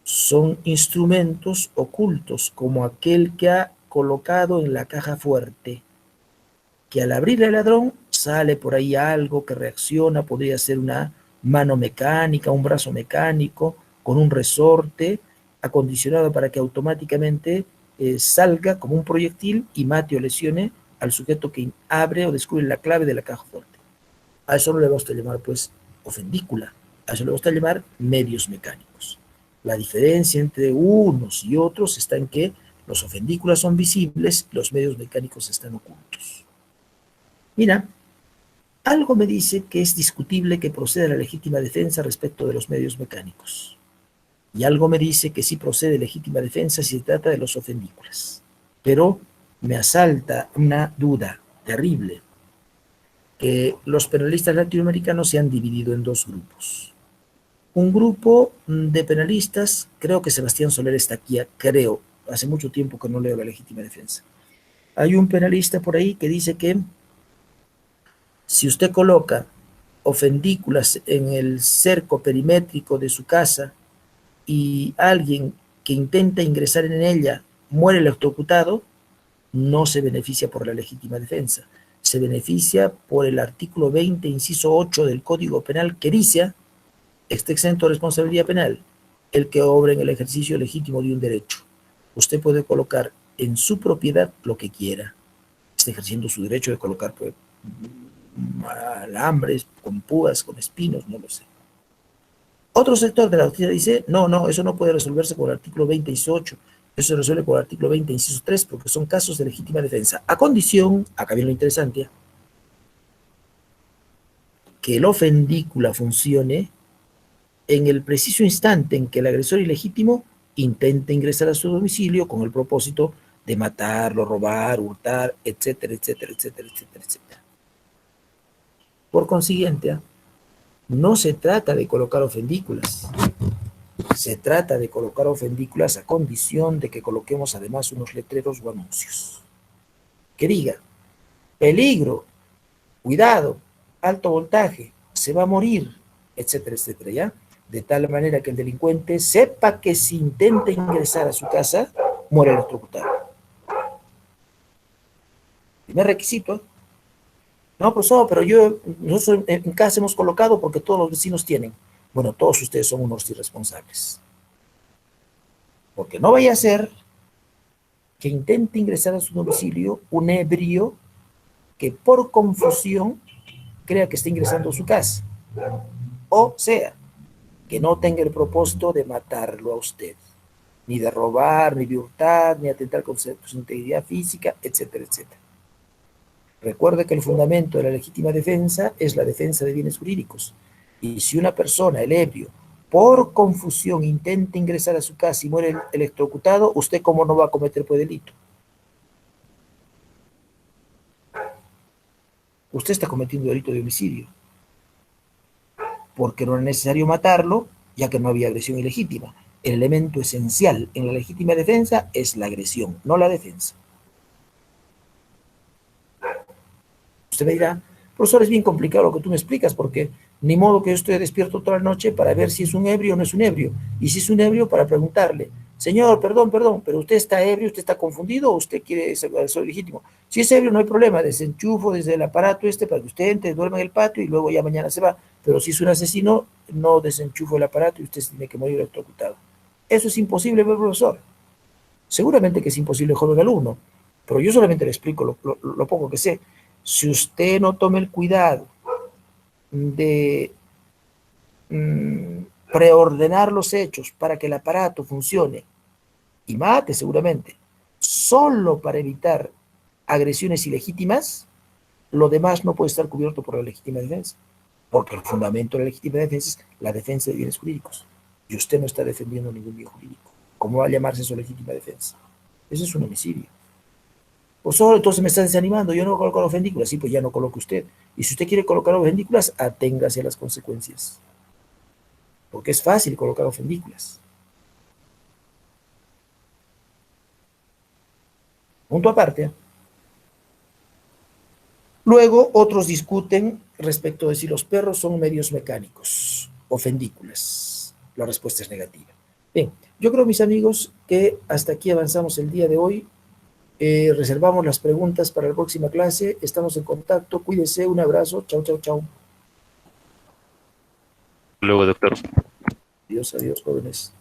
son instrumentos ocultos como aquel que ha colocado en la caja fuerte, que al abrirle al ladrón sale por ahí algo que reacciona, podría ser una mano mecánica, un brazo mecánico, con un resorte acondicionado para que automáticamente salga como un proyectil y mate o lesione al sujeto que abre o descubre la clave de la caja fuerte. A eso no le vamos a llamar pues ofendícula, a eso le vamos a llamar medios mecánicos. La diferencia entre unos y otros está en que los ofendículas son visibles, los medios mecánicos están ocultos. Mira, algo me dice que es discutible que proceda la legítima defensa respecto de los medios mecánicos. Y algo me dice que sí procede legítima defensa si se trata de los ofendículas. Pero me asalta una duda terrible, que los penalistas latinoamericanos se han dividido en dos grupos. Un grupo de penalistas, creo que Sebastián Soler está aquí, creo, hace mucho tiempo que no leo la legítima defensa. Hay un penalista por ahí que dice que si usted coloca ofendículas en el cerco perimétrico de su casa y alguien que intenta ingresar en ella muere electrocutado, no se beneficia por la legítima defensa. Se beneficia por el artículo 20, inciso 8 del Código Penal que dice: está exento de responsabilidad penal el que obra en el ejercicio legítimo de un derecho. Usted puede colocar en su propiedad lo que quiera. está ejerciendo su derecho de colocar pues, alambres, con púas, con espinos, no lo sé. Otro sector de la doctrina dice, no, eso no puede resolverse con el artículo 20, inciso 8, eso se resuelve con el artículo 20, inciso 3, porque son casos de legítima defensa, a condición, acá viene lo interesante, que el ofendícula funcione en el preciso instante en que el agresor ilegítimo intente ingresar a su domicilio con el propósito de matarlo, robar, hurtar, etcétera, etcétera, etcétera, etcétera, etcétera. Por consiguiente, no se trata de colocar ofendículas, se trata de colocar ofendículas a condición de que coloquemos además unos letreros o anuncios que diga, peligro, cuidado, alto voltaje, se va a morir, etcétera, etcétera, ¿ya? De tal manera que el delincuente sepa que si intenta ingresar a su casa, muere electrocutado. Primer requisito. No, profesor, pero nosotros en casa hemos colocado porque todos los vecinos tienen. Bueno, todos ustedes son unos irresponsables. Porque no vaya a ser que intente ingresar a su domicilio un ebrio que por confusión crea que está ingresando a su casa. O sea, que no tenga el propósito de matarlo a usted, ni de robar, ni de hurtar, ni atentar contra su integridad física, etcétera, etcétera. Recuerde que el fundamento de la legítima defensa es la defensa de bienes jurídicos. Y si una persona, el ebrio, por confusión intenta ingresar a su casa y muere electrocutado, ¿usted cómo no va a cometer pues delito? Usted está cometiendo delito de homicidio. Porque no era necesario matarlo, ya que no había agresión ilegítima. El elemento esencial en la legítima defensa es la agresión, no la defensa. Usted me dirá, profesor, es bien complicado lo que tú me explicas, porque ni modo que yo estoy despierto toda la noche para ver si es un ebrio o no es un ebrio. Y si es un ebrio, para preguntarle, señor, perdón, pero usted está ebrio, usted está confundido o usted quiere ser legítimo. Si es ebrio, no hay problema, desenchufo desde el aparato para que usted entre, duerma en el patio y luego ya mañana se va. Pero si es un asesino, no desenchufo el aparato y usted se tiene que morir electrocutado. Eso es imposible, profesor. Seguramente que es imposible, joven alumno, pero yo solamente le explico lo poco que sé. Si usted no toma el cuidado de preordenar los hechos para que el aparato funcione y mate seguramente, solo para evitar agresiones ilegítimas, lo demás no puede estar cubierto por la legítima defensa, porque el fundamento de la legítima defensa es la defensa de bienes jurídicos, y usted no está defendiendo ningún bien jurídico. ¿Cómo va a llamarse eso legítima defensa? Eso es un homicidio. O solo entonces me está desanimando, yo no coloco ofendículas, sí, pues ya no coloque usted. Y si usted quiere colocar ofendículas, aténgase a las consecuencias. Porque es fácil colocar ofendículas. Punto aparte. Luego, otros discuten respecto de si los perros son medios mecánicos, ofendículas. La respuesta es negativa. Bien, yo creo, mis amigos, que hasta aquí avanzamos el día de hoy. Reservamos las preguntas para la próxima clase. Estamos en contacto. Cuídense. Un abrazo. Chau, chau, chau. Luego, doctor. Adiós, adiós, jóvenes.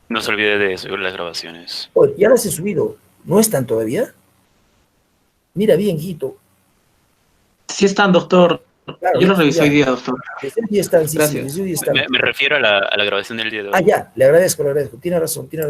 No se olvide de subir las grabaciones. Oye, ya las he subido. ¿No están todavía? Mira bien, hijito. Sí están, doctor. Claro, Yo lo revisé hoy día, doctor. Desde el día están, sí, Gracias. desde el día están. Me refiero a la grabación del día de hoy. Ah, ya, le agradezco. Tiene razón, tiene razón.